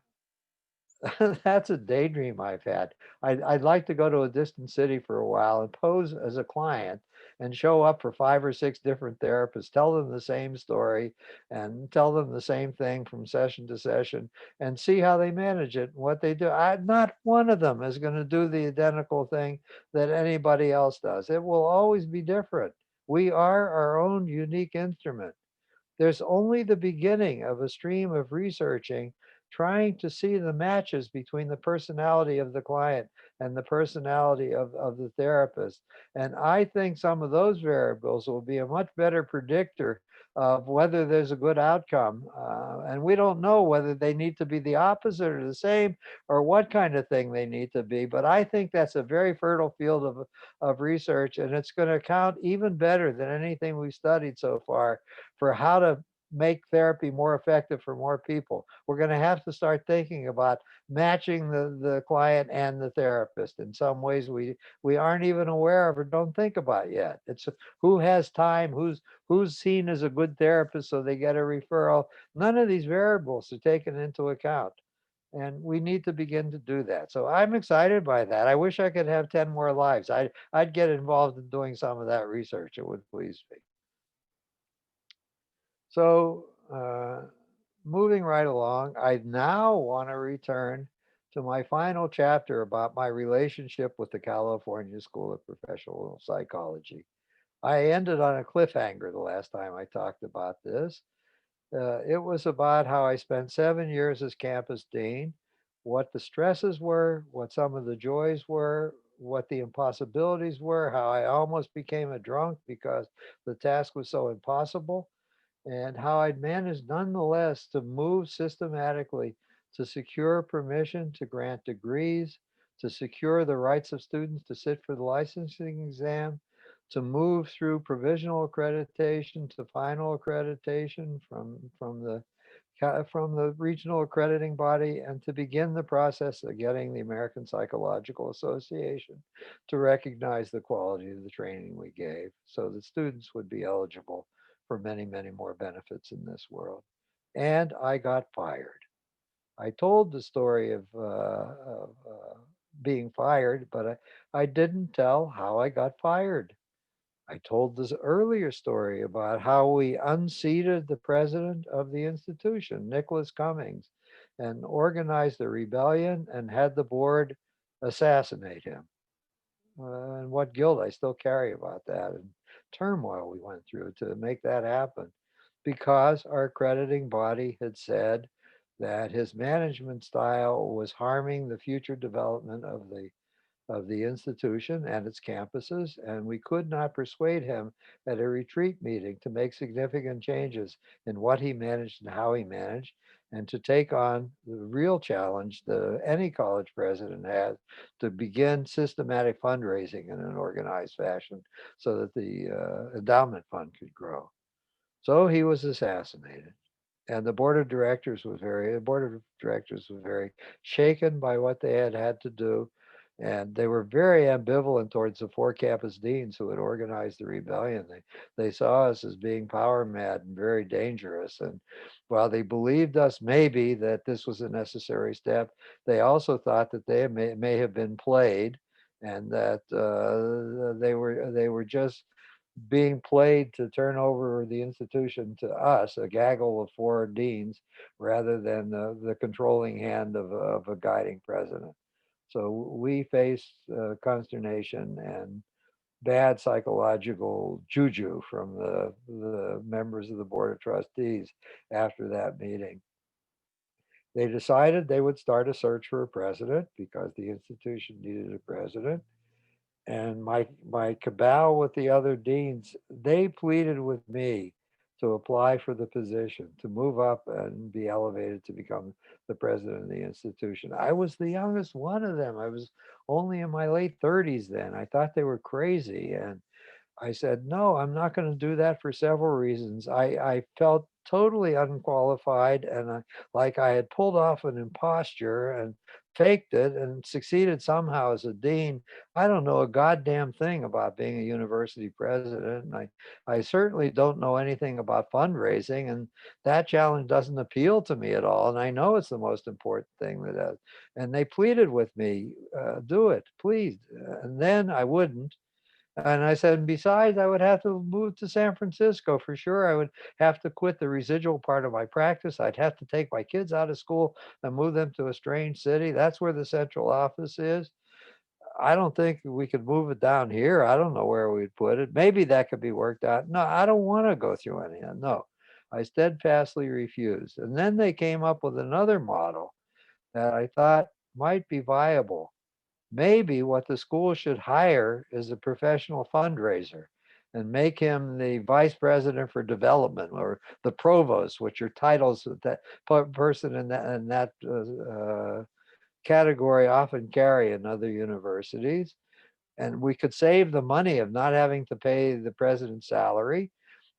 [SPEAKER 1] that's a daydream I've had. I'd like to go to a distant city for a while and pose as a client and show up for 5 or 6 different therapists, tell them the same story and tell them the same thing from session to session and see how they manage it and what they do. Not one of them is going to do the identical thing that anybody else does. It will always be different. We are our own unique instrument. There's only the beginning of a stream of researching, trying to see the matches between the personality of the client and the personality of the therapist. And I think some of those variables will be a much better predictor of whether there's a good outcome. And we don't know whether they need to be the opposite or the same or what kind of thing they need to be. But I think that's a very fertile field of research, and it's going to count even better than anything we've studied so far for how to make therapy more effective for more people. We're going to have to start thinking about matching the client and the therapist in some ways we aren't even aware of or don't think about yet. It's who has time, who's seen as a good therapist so they get a referral. None of these variables are taken into account. And we need to begin to do that. So I'm excited by that. I wish I could have 10 more lives. I'd get involved in doing some of that research. It would please me. So, moving right along, I now want to return to my final chapter about my relationship with the California School of Professional Psychology. I ended on a cliffhanger the last time I talked about this. It was about how I spent 7 years as campus dean, what the stresses were, what some of the joys were, what the impossibilities were, how I almost became a drunk because the task was so impossible, and how I'd managed nonetheless to move systematically to secure permission to grant degrees, to secure the rights of students to sit for the licensing exam, to move through provisional accreditation to final accreditation from the regional accrediting body, and to begin the process of getting the American Psychological Association to recognize the quality of the training we gave so that students would be eligible for many, many more benefits in this world. And I got fired. I told the story of being fired, but I didn't tell how I got fired. I told this earlier story about how we unseated the president of the institution, Nicholas Cummings, and organized a rebellion and had the board assassinate him. And what guilt I still carry about that and turmoil we went through to make that happen because our accrediting body had said that his management style was harming the future development of the institution and its campuses, and we could not persuade him at a retreat meeting to make significant changes in what he managed and how he managed, and to take on the real challenge that any college president has to begin systematic fundraising in an organized fashion so that the endowment fund could grow. So he was assassinated. And the board of directors was very shaken by what they had to do. And they were very ambivalent towards the four campus deans who had organized the rebellion. They saw us as being power mad and very dangerous. And while they believed us maybe that this was a necessary step, they also thought that they may have been played and that they were just being played to turn over the institution to us, a gaggle of four deans, rather than the controlling hand of a guiding president. So we faced consternation and bad psychological juju from the members of the board of trustees after that meeting. They decided they would start a search for a president because the institution needed a president. And my cabal with the other deans, they pleaded with me to apply for the position, to move up and be elevated to become the president of the institution. I was the youngest one of them. I was only in my late 30s then. I thought they were crazy. And I said, no, I'm not going to do that for several reasons. I felt totally unqualified and like I had pulled off an imposture and faked it and succeeded somehow as a dean. I don't know a goddamn thing about being a university president. And I certainly don't know anything about fundraising. And that challenge doesn't appeal to me at all. And I know it's the most important thing that does. And they pleaded with me, do it, please. And then I wouldn't. And I said, besides, I would have to move to San Francisco for sure. I would have to quit the residual part of my practice. I'd have to take my kids out of school and move them to a strange city. That's where the central office is. I don't think we could move it down here. I don't know where we'd put it. Maybe that could be worked out. No, I don't want to go through any of that. No, I steadfastly refused. And then they came up with another model that I thought might be viable. Maybe what the school should hire is a professional fundraiser and make him the vice president for development or the provost, which are titles that person in that category often carry in other universities. And we could save the money of not having to pay the president's salary,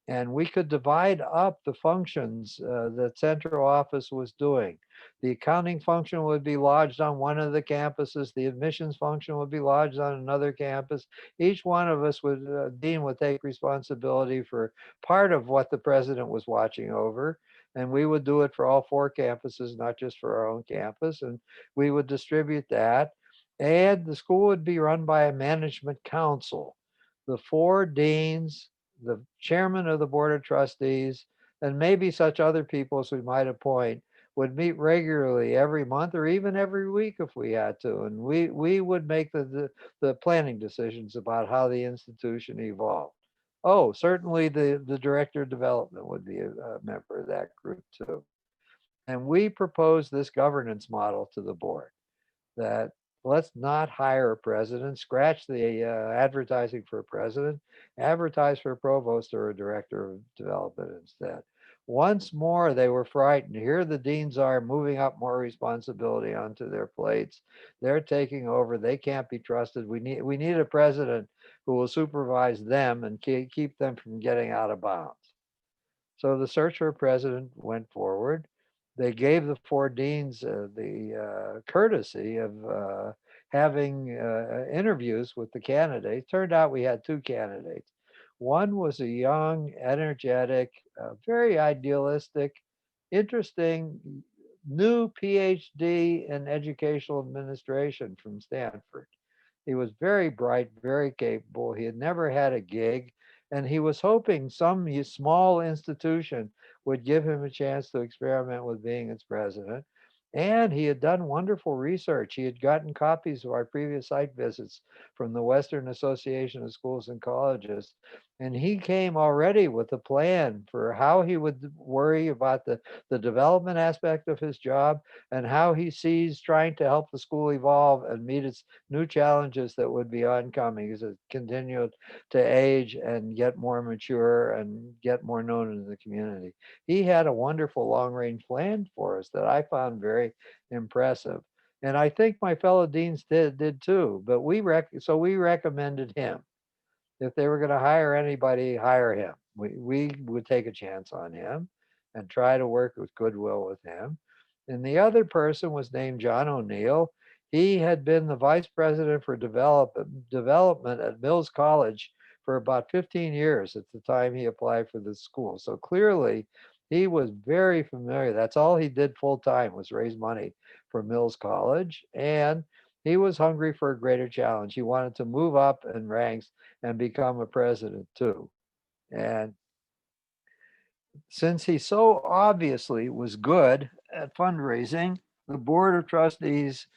[SPEAKER 1] and we could divide up the functions that central office was doing. The accounting function would be lodged on one of the campuses. The admissions function would be lodged on another campus. Each one of us would, dean would take responsibility for part of what the president was watching over. And we would do it for all four campuses, not just for our own campus. And we would distribute that. And the school would be run by a management council. The four deans, the chairman of the board of trustees, and maybe such other people as we might appoint would meet regularly every month or even every week if we had to. And we would make the planning decisions about how the institution evolved. Oh, certainly the director of development would be a member of that group too. And we proposed this governance model to the board that let's not hire a president, scratch the advertising for a president, advertise for a provost or a director of development instead. Once more, they were frightened. Here the deans are moving up more responsibility onto their plates. They're taking over. They can't be trusted. We need a president who will supervise them and keep them from getting out of bounds. So the search for a president went forward. They gave the four deans the courtesy of having interviews with the candidates. Turned out we had two candidates. One was a young, energetic, very idealistic, interesting, new PhD in educational administration from Stanford. He was very bright, very capable. He had never had a gig, and he was hoping some small institution would give him a chance to experiment with being its president. And he had done wonderful research. He had gotten copies of our previous site visits from the Western Association of Schools and Colleges. And he came already with a plan for how he would worry about the development aspect of his job and how he sees trying to help the school evolve and meet its new challenges that would be oncoming as it continued to age and get more mature and get more known in the community. He had a wonderful long range plan for us that I found very impressive. And I think my fellow deans did too. But we recommended him. If they were going to hire anybody, hire him. We would take a chance on him and try to work with goodwill with him. And the other person was named John O'Neill. He had been the vice president for development at Mills College for about 15 years at the time he applied for the school. So clearly, he was very familiar. That's all he did full time was raise money for Mills College. And he was hungry for a greater challenge. He wanted to move up in ranks and become a president too. And since he so obviously was good at fundraising, the board of trustees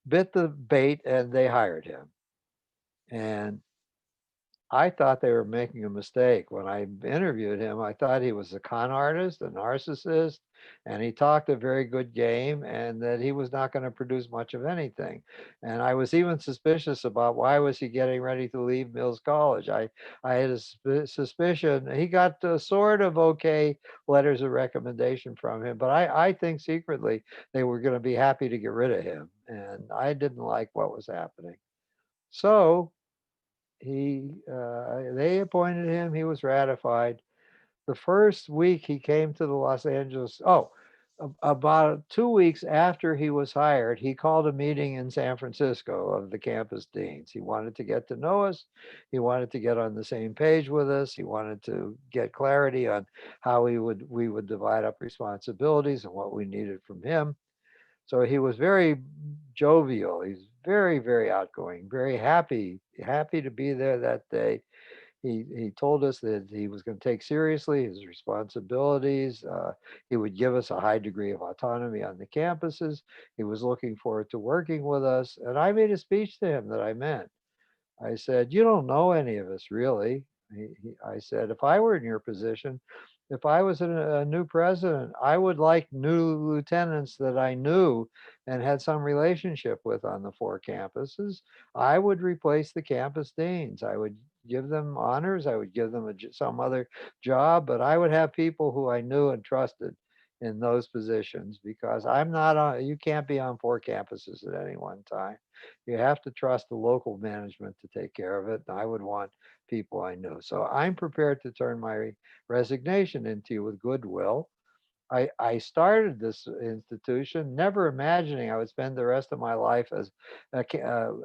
[SPEAKER 1] bit the bait and they hired him. And I thought they were making a mistake. When I interviewed him, I thought he was a con artist, a narcissist, and he talked a very good game and that he was not going to produce much of anything. And I was even suspicious about why was he getting ready to leave Mills College. I had a suspicion. He got sort of okay letters of recommendation from him, but I think secretly they were going to be happy to get rid of him. And I didn't like what was happening. So they appointed him. He was ratified. The first week he came to the Los Angeles. Oh, about 2 weeks after he was hired, he called a meeting in San Francisco of the campus deans. He wanted to get to know us. He wanted to get on the same page with us. He wanted to get clarity on how we would divide up responsibilities and what we needed from him. So he was very jovial. He's very, very outgoing, very happy to be there that day. He told us that he was going to take seriously his responsibilities. He would give us a high degree of autonomy on the campuses. He was looking forward to working with us. And I made a speech to him that I meant. I said, "You don't know any of us really." I said, "If I were in your position, if I was a new president, I would like new lieutenants that I knew and had some relationship with on the four campuses. I would replace the campus deans. I would give them honors. I would give them some other job, but I would have people who I knew and trusted in those positions because I'm not on, you can't be on four campuses at any one time. You have to trust the local management to take care of it. And I would want people I knew. So I'm prepared to turn my resignation into you with goodwill. I started this institution never imagining I would spend the rest of my life as an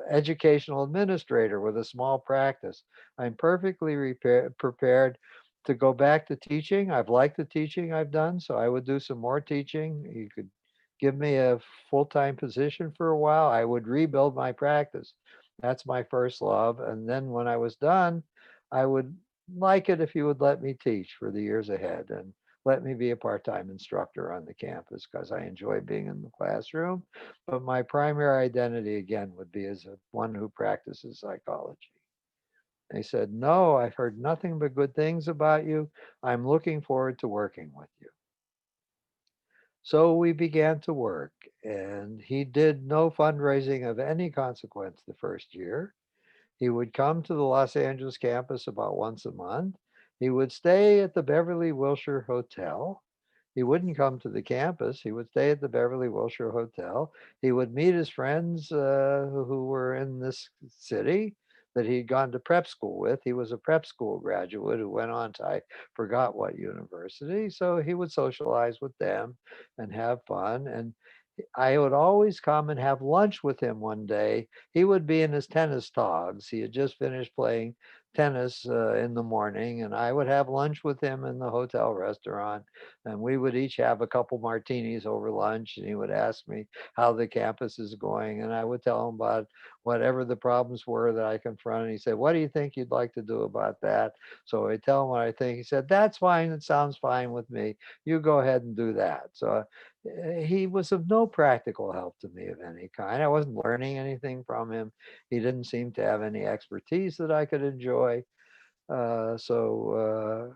[SPEAKER 1] educational administrator with a small practice. I'm perfectly prepared to go back to teaching. I've liked the teaching I've done, so I would do some more teaching. You could give me a full-time position for a while. I would rebuild my practice. That's my first love. And then when I was done, I would like it if you would let me teach for the years ahead and let me be a part-time instructor on the campus because I enjoy being in the classroom. But my primary identity again would be as one who practices psychology. They said, "No, I've heard nothing but good things about you. I'm looking forward to working with you." So we began to work, and he did no fundraising of any consequence the first year. He would come to the Los Angeles campus about once a month. He would stay at the Beverly Wilshire Hotel. He wouldn't come to the campus. He would stay at the Beverly Wilshire Hotel. He would meet his friends who were in this city that he'd gone to prep school with. He was a prep school graduate who went on to, I forgot what university. So he would socialize with them and have fun. And I would always come and have lunch with him one day. He would be in his tennis togs. He had just finished playing tennis in the morning, and I would have lunch with him in the hotel restaurant. And we would each have a couple martinis over lunch, and he would ask me how the campus is going. And I would tell him about whatever the problems were that I confronted. He said, "What do you think you'd like to do about that?" So I tell him what I think. He said, "That's fine. It sounds fine with me. You go ahead and do that." So he was of no practical help to me of any kind. I wasn't learning anything from him. He didn't seem to have any expertise that I could enjoy. So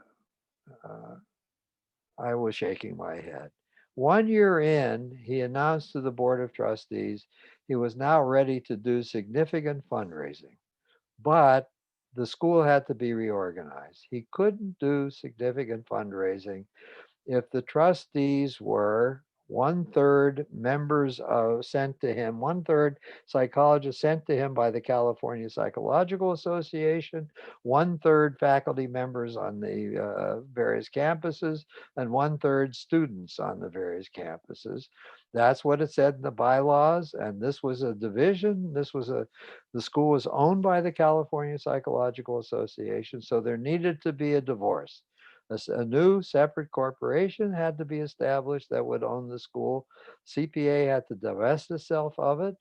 [SPEAKER 1] I was shaking my head. 1 year in, he announced to the Board of Trustees he was now ready to do significant fundraising, but the school had to be reorganized. He couldn't do significant fundraising if the trustees were one-third members of sent to him, one-third psychologists sent to him by the California Psychological Association, one-third faculty members on the various campuses, and one-third students on the various campuses. That's what it said in the bylaws, and this was a division. The school was owned by the California Psychological Association, so there needed to be a divorce. A new separate corporation had to be established that would own the school. CPA had to divest itself of it.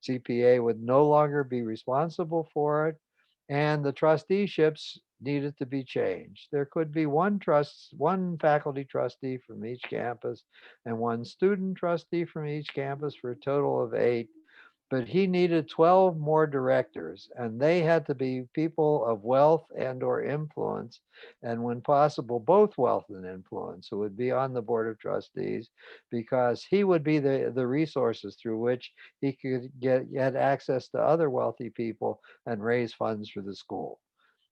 [SPEAKER 1] CPA would no longer be responsible for it. And the trusteeships needed to be changed. There could be one faculty trustee from each campus and one student trustee from each campus for a total of 8, but he needed 12 more directors, and they had to be people of wealth and or influence, and when possible both wealth and influence, who would be on the board of trustees, because he would be the resources through which he could get access to other wealthy people and raise funds for the school.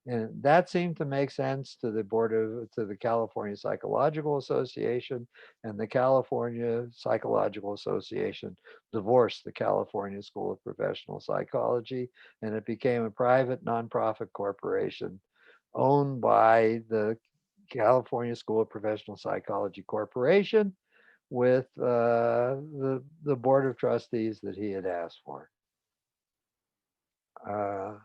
[SPEAKER 1] And that seemed to make sense to the California Psychological Association, and the California Psychological Association divorced the California School of Professional Psychology, and it became a private nonprofit corporation owned by the California School of Professional Psychology Corporation with the board of trustees that he had asked for. Uh,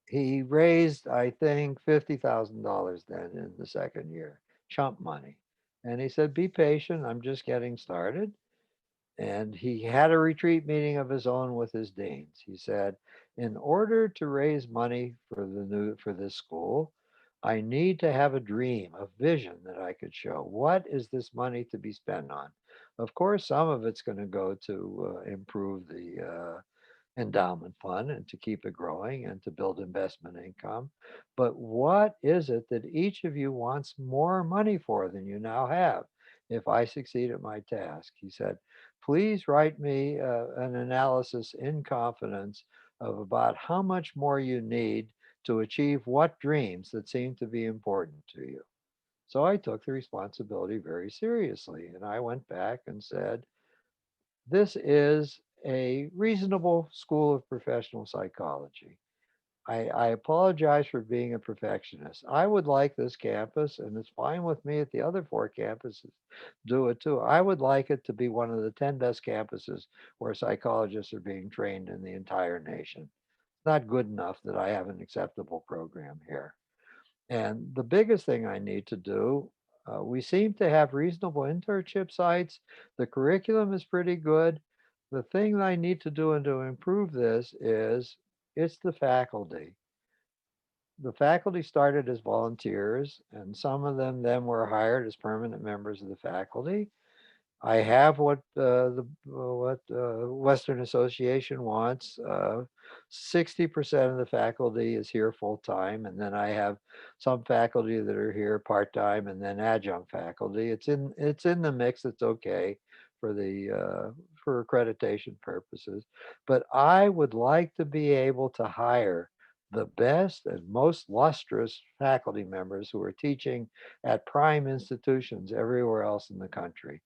[SPEAKER 1] he raised, I think, $50,000 then in the second year, chump money. And he said, "Be patient. I'm just getting started." And he had a retreat meeting of his own with his deans. He said, in order to raise money for this school, I need to have a dream, a vision that I could show. What is this money to be spent on? Of course, some of it's going to go to improve the endowment fund and to keep it growing and to build investment income. But what is it that each of you wants more money for than you now have if I succeed at my task? He said, please write me an analysis in confidence of about how much more you need to achieve what dreams that seem to be important to you. So I took the responsibility very seriously and I went back and said, this is a reasonable school of professional psychology. I apologize for being a perfectionist. I would like this campus, and it's fine with me if the other four campuses do it too. I would like it to be one of the 10 best campuses where psychologists are being trained in the entire nation. It's not good enough that I have an acceptable program here. And the biggest thing I need to do, we seem to have reasonable internship sites. The curriculum is pretty good. The thing that I need to do and to improve this is it's the faculty. The faculty started as volunteers, and some of them then were hired as permanent members of the faculty. I have what Western Association wants. 60% of the faculty is here full time, and then I have some faculty that are here part time, and then adjunct faculty. It's in the mix. It's okay for the for accreditation purposes, but I would like to be able to hire the best and most lustrous faculty members who are teaching at prime institutions everywhere else in the country.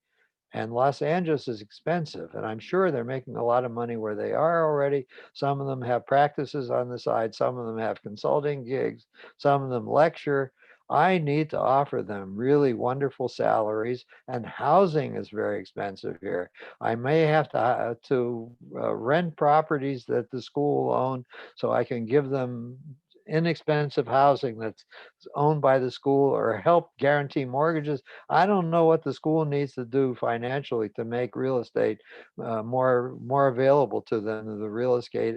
[SPEAKER 1] And Los Angeles is expensive, and I'm sure they're making a lot of money where they are already. Some of them have practices on the side, some of them have consulting gigs, some of them lecture. I need to offer them really wonderful salaries, and housing is very expensive here. I may have to rent properties that the school own so I can give them inexpensive housing that's owned by the school or help guarantee mortgages. I don't know what the school needs to do financially to make real estate more available to them than the real estate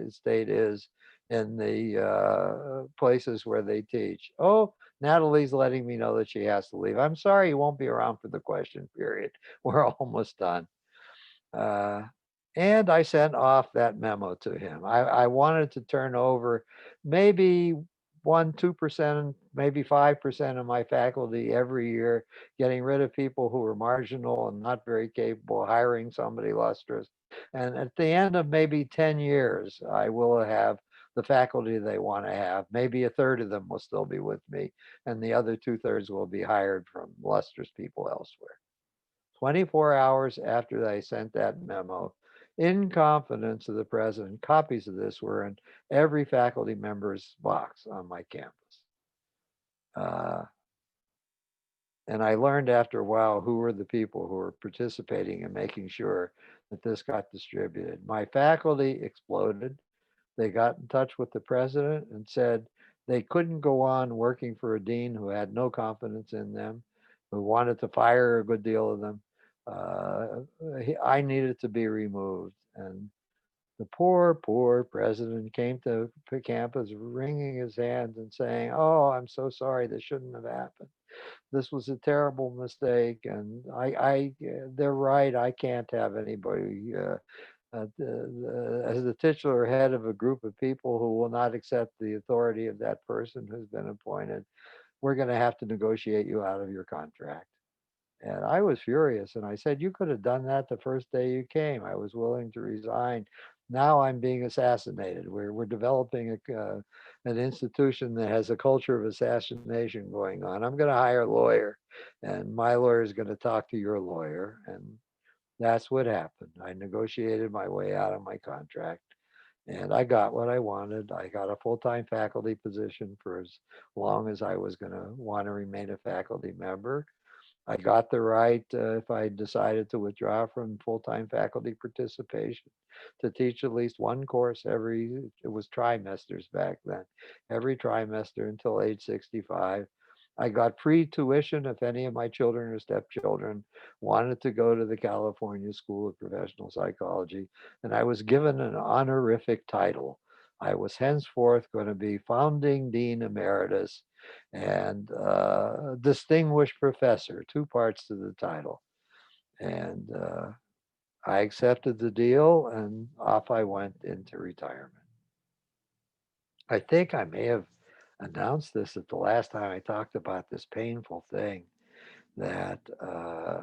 [SPEAKER 1] is in the places where they teach. Oh, Natalie's letting me know that she has to leave. I'm sorry you won't be around for the question period. We're almost done. Uh, and I sent off that memo to him. I wanted to turn over maybe 2%, maybe 5% of my faculty every year, getting rid of people who were marginal and not very capable, hiring somebody lustrous. And at the end of maybe 10 years, I will have the faculty they want to have. Maybe a third of them will still be with me, and the other two-thirds will be hired from lustrous people elsewhere. 24 hours after I sent that memo, in confidence of the president, copies of this were in every faculty member's box on my campus. Uh, and I learned after a while who were the people who were participating in making sure that this got distributed. My faculty exploded. They got in touch with the president and said they couldn't go on working for a dean who had no confidence in them, who wanted to fire a good deal of them. Uh, I needed to be removed. And the poor president came to campus wringing his hands and saying, "Oh, I'm so sorry. This shouldn't have happened. This was a terrible mistake. And they're right. I can't have anybody as the titular head of a group of people who will not accept the authority of that person who's been appointed. We're going to have to negotiate you out of your contract." And I was furious. And I said, "You could have done that the first day you came. I was willing to resign. Now I'm being assassinated. We're developing an institution that has a culture of assassination going on. I'm going to hire a lawyer, and my lawyer is going to talk to your lawyer." And that's what happened. I negotiated my way out of my contract and I got what I wanted. I got a full time faculty position for as long as I was going to want to remain a faculty member. I got the right, if I decided to withdraw from full time faculty participation, to teach at least one course it was trimesters back then, every trimester until age 65. I got free tuition if any of my children or stepchildren wanted to go to the California School of Professional Psychology, and I was given an honorific title. I was henceforth going to be founding dean emeritus and distinguished professor, two parts to the title. And I accepted the deal and off I went into retirement. I think I may have announced this at the last time I talked about this painful thing that uh,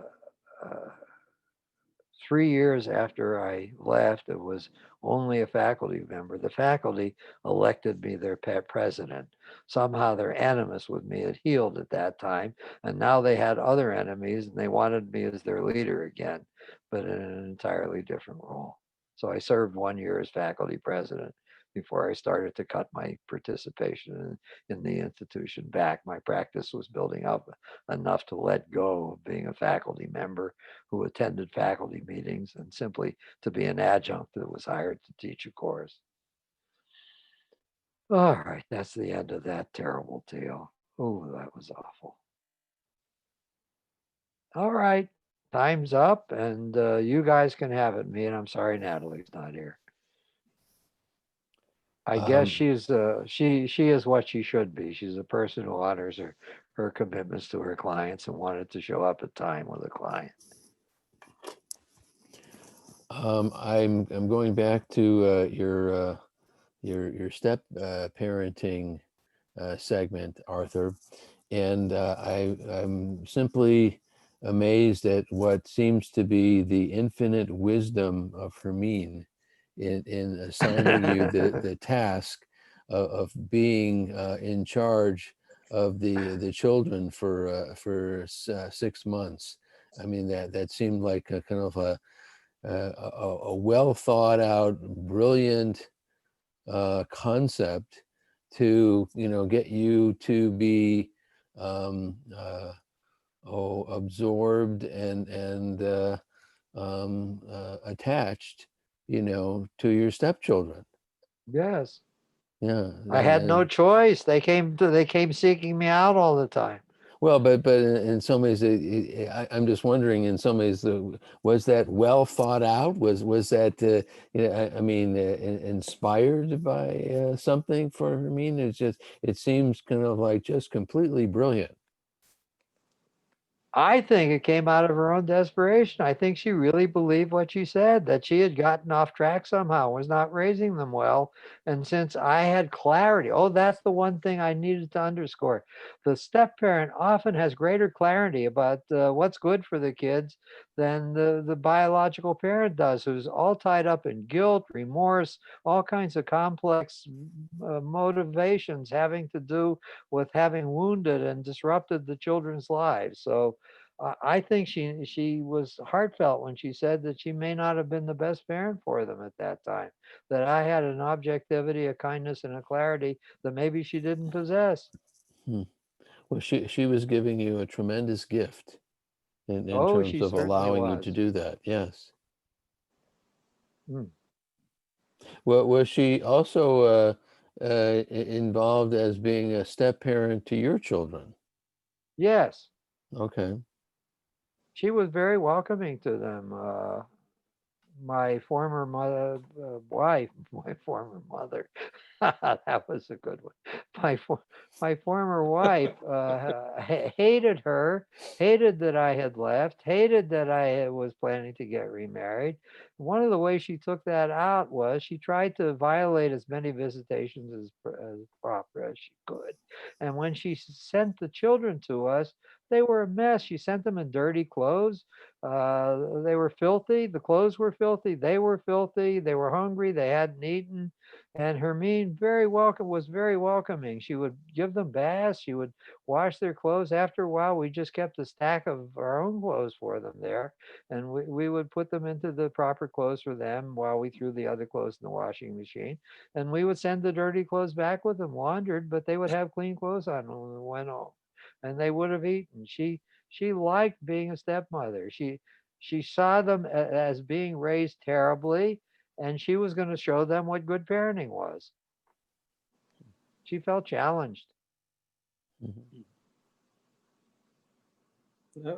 [SPEAKER 1] 3 years after I left, it was only a faculty member. The faculty elected me their president. Somehow their animus with me had healed at that time, and now they had other enemies, and they wanted me as their leader again, but in an entirely different role. So I served 1 year as faculty president before I started to cut my participation in the institution back. My practice was building up enough to let go of being a faculty member who attended faculty meetings and simply to be an adjunct that was hired to teach a course. All right, that's the end of that terrible tale. Oh, that was awful. All right, time's up, and you guys can have it. Me and I'm sorry Natalie's not here. I guess
[SPEAKER 2] Um,
[SPEAKER 1] she is what she should be. She's a person who honors her commitments to her clients and wanted to show up at time with a client.
[SPEAKER 2] I'm going back to your step parenting segment, Arthur, and I'm simply amazed at what seems to be the infinite wisdom of Hermine in assigning you the task of being in charge of the children for 6 months. I mean, that seemed like a kind of a well thought out, brilliant concept to get you to be um, uh, absorbed and attached, to your stepchildren.
[SPEAKER 1] Yes,
[SPEAKER 2] Yeah,
[SPEAKER 1] I had no choice. They came seeking me out all the time.
[SPEAKER 2] well, but in some ways, I'm just wondering. In some ways, was that well thought out? Was that I mean, inspired by something for Hermine? It seems kind of like just completely brilliant.
[SPEAKER 1] I think it came out of her own desperation. I think she really believed what she said, that she had gotten off track somehow, was not raising them well. And since I had clarity, oh, that's the one thing I needed to underscore. The step parent often has greater clarity about what's good for the kids than the biological parent does, who's all tied up in guilt, remorse, all kinds of complex motivations having to do with having wounded and disrupted the children's lives. So I think she was heartfelt when she said that she may not have been the best parent for them at that time. That I had an objectivity, a kindness, and a clarity that maybe she didn't possess.
[SPEAKER 2] Hmm. Well, she was giving you a tremendous gift in
[SPEAKER 1] Oh,
[SPEAKER 2] terms
[SPEAKER 1] she
[SPEAKER 2] of
[SPEAKER 1] certainly
[SPEAKER 2] allowing you to
[SPEAKER 1] was.
[SPEAKER 2] do that. Yes.
[SPEAKER 1] Mm.
[SPEAKER 2] Well, was she also involved as being a step parent to your children?
[SPEAKER 1] Yes,
[SPEAKER 2] Okay.
[SPEAKER 1] she was very welcoming to them. My former mother, wife, my former mother. That was a good one. My my former wife hated her, hated that I had left, hated that I was planning to get remarried. One of the ways she took that out was she tried to violate as many visitations as proper as she could. And when she sent the children to us, they were a mess. She sent them in dirty clothes. They were filthy. The clothes were filthy. They were filthy. They were hungry. They hadn't eaten. And Hermine was very welcoming. She would give them baths. She would wash their clothes. After a while, we just kept a stack of our own clothes for them there, and we would put them into the proper clothes for them while we threw the other clothes in the washing machine. And we would send the dirty clothes back with them, laundered, but they would have clean clothes on when we went home, and they would have eaten. She liked being a stepmother. She saw them as being raised terribly, and she was going to show them what good parenting was. She felt challenged.
[SPEAKER 2] Mhm.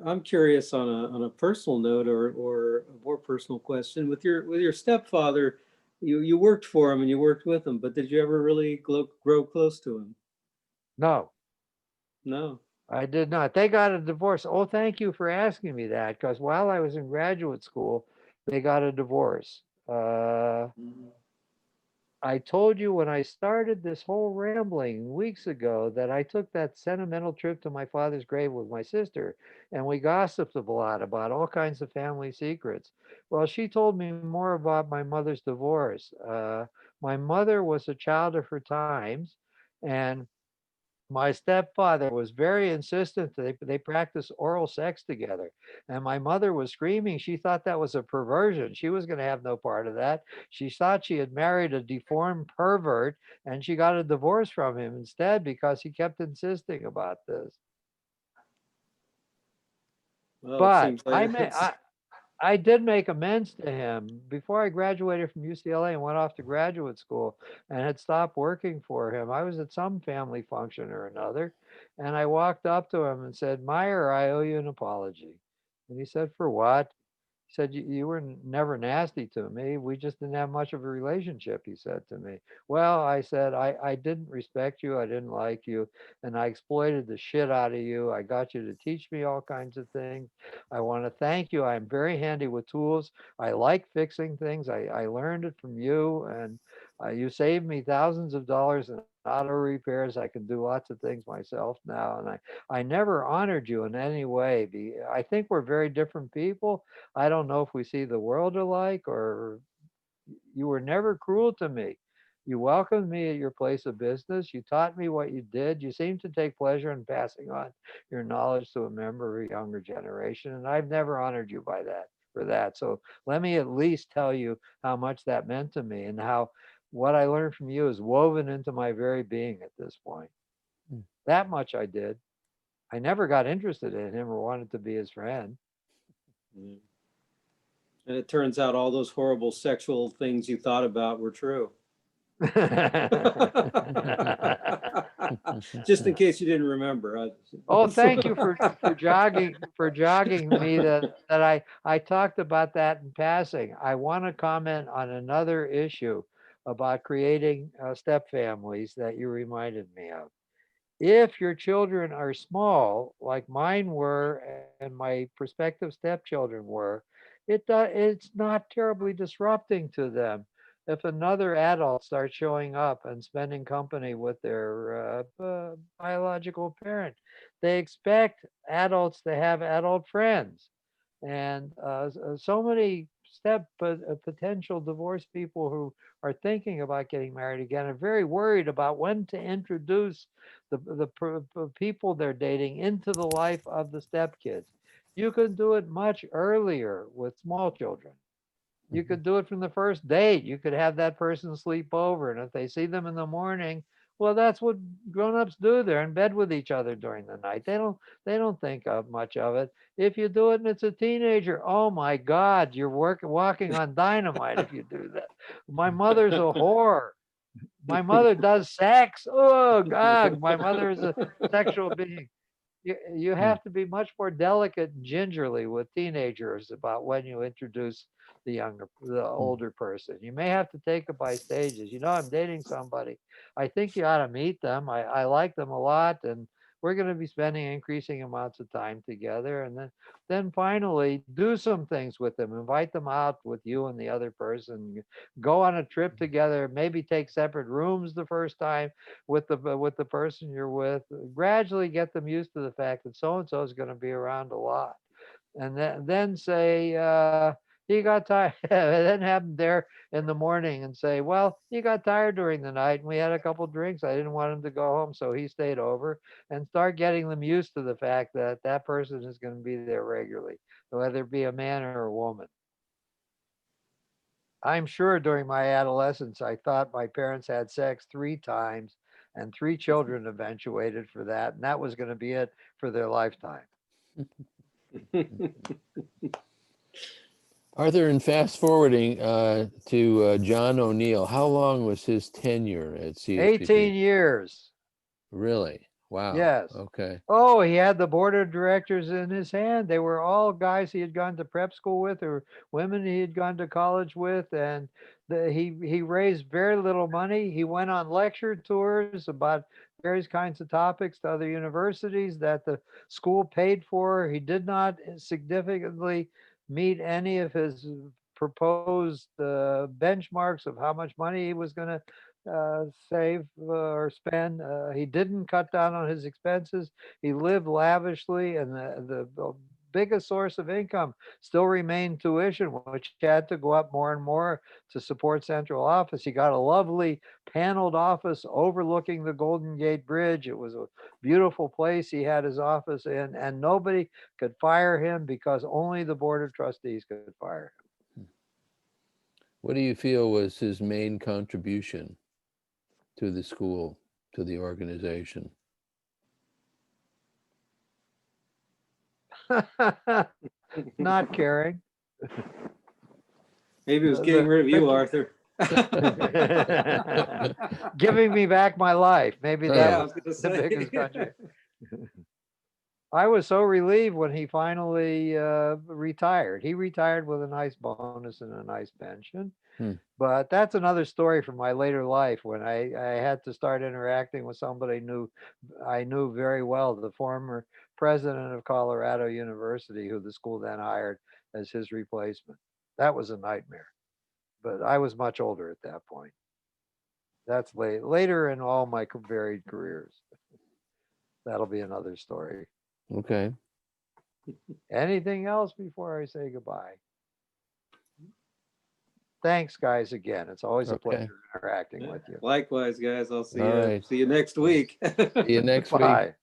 [SPEAKER 3] I'm curious on a personal note or a more personal question. With your stepfather, you worked for him and you worked with him, but did you ever really grow close to him?
[SPEAKER 1] No,
[SPEAKER 3] No.
[SPEAKER 1] I did not. They got a divorce. Oh, thank you for asking me that, because while I was in graduate school, they got a divorce.
[SPEAKER 3] Mhm.
[SPEAKER 1] I told you when I started this whole rambling weeks ago that I took that sentimental trip to my father's grave with my sister, and we gossiped a lot about all kinds of family secrets. Well, she told me more about my mother's divorce. My mother was a child of her times, and my stepfather was very insistent that they practice oral sex together. And my mother was screaming. She thought that was a perversion. She was going to have no part of that. She thought she had married a deformed pervert, and she got a divorce from him instead because he kept insisting about this.
[SPEAKER 3] Well, it
[SPEAKER 1] But
[SPEAKER 3] seems like it's,
[SPEAKER 1] I did make amends to him before I graduated from UCLA and went off to graduate school and had stopped working for him. I was at some family function or another, and I walked up to him and said, Meyer, I owe you an apology. And he said, for what? He said, you were never nasty to me. We just didn't have much of a relationship, he said to me. Well, I said, I didn't respect you. I didn't like you. And I exploited the shit out of you. I got you to teach me all kinds of things. I want to thank you. I'm very handy with tools. I like fixing things. I learned it from you. And you saved me thousands of dollars in auto repairs. I can do lots of things myself now. And I never honored you in any way. I think we're very different people. I don't know if we see the world alike, or you were never cruel to me. You welcomed me at your place of business. You taught me what you did. You seem to take pleasure in passing on your knowledge to a member of a younger generation. And I've never honored you by that for that. So let me at least tell you how much that meant to me and how what I learned from you is woven into my very being at this point.
[SPEAKER 2] Mm.
[SPEAKER 1] That much I did. I never got interested in him or wanted to be his friend.
[SPEAKER 3] and it turns out all those horrible sexual things you thought about were true. Just in case you didn't remember.
[SPEAKER 1] Oh, thank you for jogging me that I talked about that in passing. I want to comment on another issue about creating step families that you reminded me of. If your children are small, like mine were and my prospective stepchildren were, it's not terribly disrupting to them. If another adult starts showing up and spending company with their biological parent, they expect adults to have adult friends. And so many potential divorced people who are thinking about getting married again are very worried about when to introduce the people they're dating into the life of the stepkids. You can do it much earlier with small children. You
[SPEAKER 2] Mhm.
[SPEAKER 1] could do it from the first date. You could have that person sleep over, and if they see them in the morning, well, that's what grown-ups do. They're in bed with each other during the night. They don't think of much of it. If you do it and it's a teenager, oh my God, you're walking on dynamite if you do that. My mother's a whore. My mother does sex. Oh God, my mother is a sexual being. You
[SPEAKER 2] Mm.
[SPEAKER 1] have to be much more delicate and gingerly with teenagers about when you introduce the
[SPEAKER 2] Mm.
[SPEAKER 1] older person. You may have to take it by stages. I'm dating somebody. I think you ought to meet them. I like them a lot, and we're going to be spending increasing amounts of time together. And then finally, do some things with them. Invite them out with you and the other person. Go on a trip together. Maybe take separate rooms the first time with the person you're with. Gradually get them used to the fact that so and so is going to be around a lot, and then say he got tired. Then have him there in the morning and say, well, he got tired during the night and we had a couple drinks. I didn't want him to go home, so he stayed over, and start getting them used to the fact that that person is going to be there regularly, whether it be a man or a woman. I'm sure during my adolescence, I thought my parents had sex 3 times and 3 children eventuated for that. And that was going to be it for their lifetime.
[SPEAKER 2] Arthur, and fast forwarding to John O'Neill, how long was his tenure at
[SPEAKER 1] 18
[SPEAKER 2] CSPP?
[SPEAKER 1] years.
[SPEAKER 2] Really? Wow.
[SPEAKER 1] Yes.
[SPEAKER 2] Okay.
[SPEAKER 1] Oh, he had the board of directors in his hand. They were all guys he had gone to prep school with or women he had gone to college with. And he raised very little money. He went on lecture tours about various kinds of topics to other universities that the school paid for. He did not significantly meet any of his proposed benchmarks of how much money he was going to save or spend. He didn't cut down on his expenses. He lived lavishly, and the biggest source of income still remained tuition, which had to go up more and more to support central office. He got a lovely paneled office overlooking the Golden Gate Bridge. It was a beautiful place he had his office in, and nobody could fire him because only the board of trustees could fire him.
[SPEAKER 2] What do you feel was his main contribution to the school, to the organization?
[SPEAKER 1] Not caring.
[SPEAKER 3] Maybe it was
[SPEAKER 1] The-
[SPEAKER 3] getting
[SPEAKER 1] the-
[SPEAKER 3] rid of you, Arthur.
[SPEAKER 1] Giving me back my life. Maybe
[SPEAKER 2] Yeah,
[SPEAKER 1] that
[SPEAKER 3] I
[SPEAKER 1] was
[SPEAKER 3] was
[SPEAKER 1] the
[SPEAKER 3] gonna say.
[SPEAKER 1] biggest country. I was so relieved when he finally retired. He retired with a nice bonus and a nice pension.
[SPEAKER 2] Hmm.
[SPEAKER 1] But that's another story from my later life when I had to start interacting with somebody I knew very well, the former president of Colorado University, who the school then hired as his replacement. That was a nightmare. But I was much older at that point. That's later in all my varied careers. That'll be another story.
[SPEAKER 2] Okay.
[SPEAKER 1] Anything else before I say goodbye? Thanks, guys, again. It's always a
[SPEAKER 2] Okay.
[SPEAKER 1] pleasure interacting with you.
[SPEAKER 3] Likewise, guys. I'll see
[SPEAKER 2] All
[SPEAKER 3] you.
[SPEAKER 2] right.
[SPEAKER 3] See you next week.
[SPEAKER 2] See you next week.
[SPEAKER 1] Bye.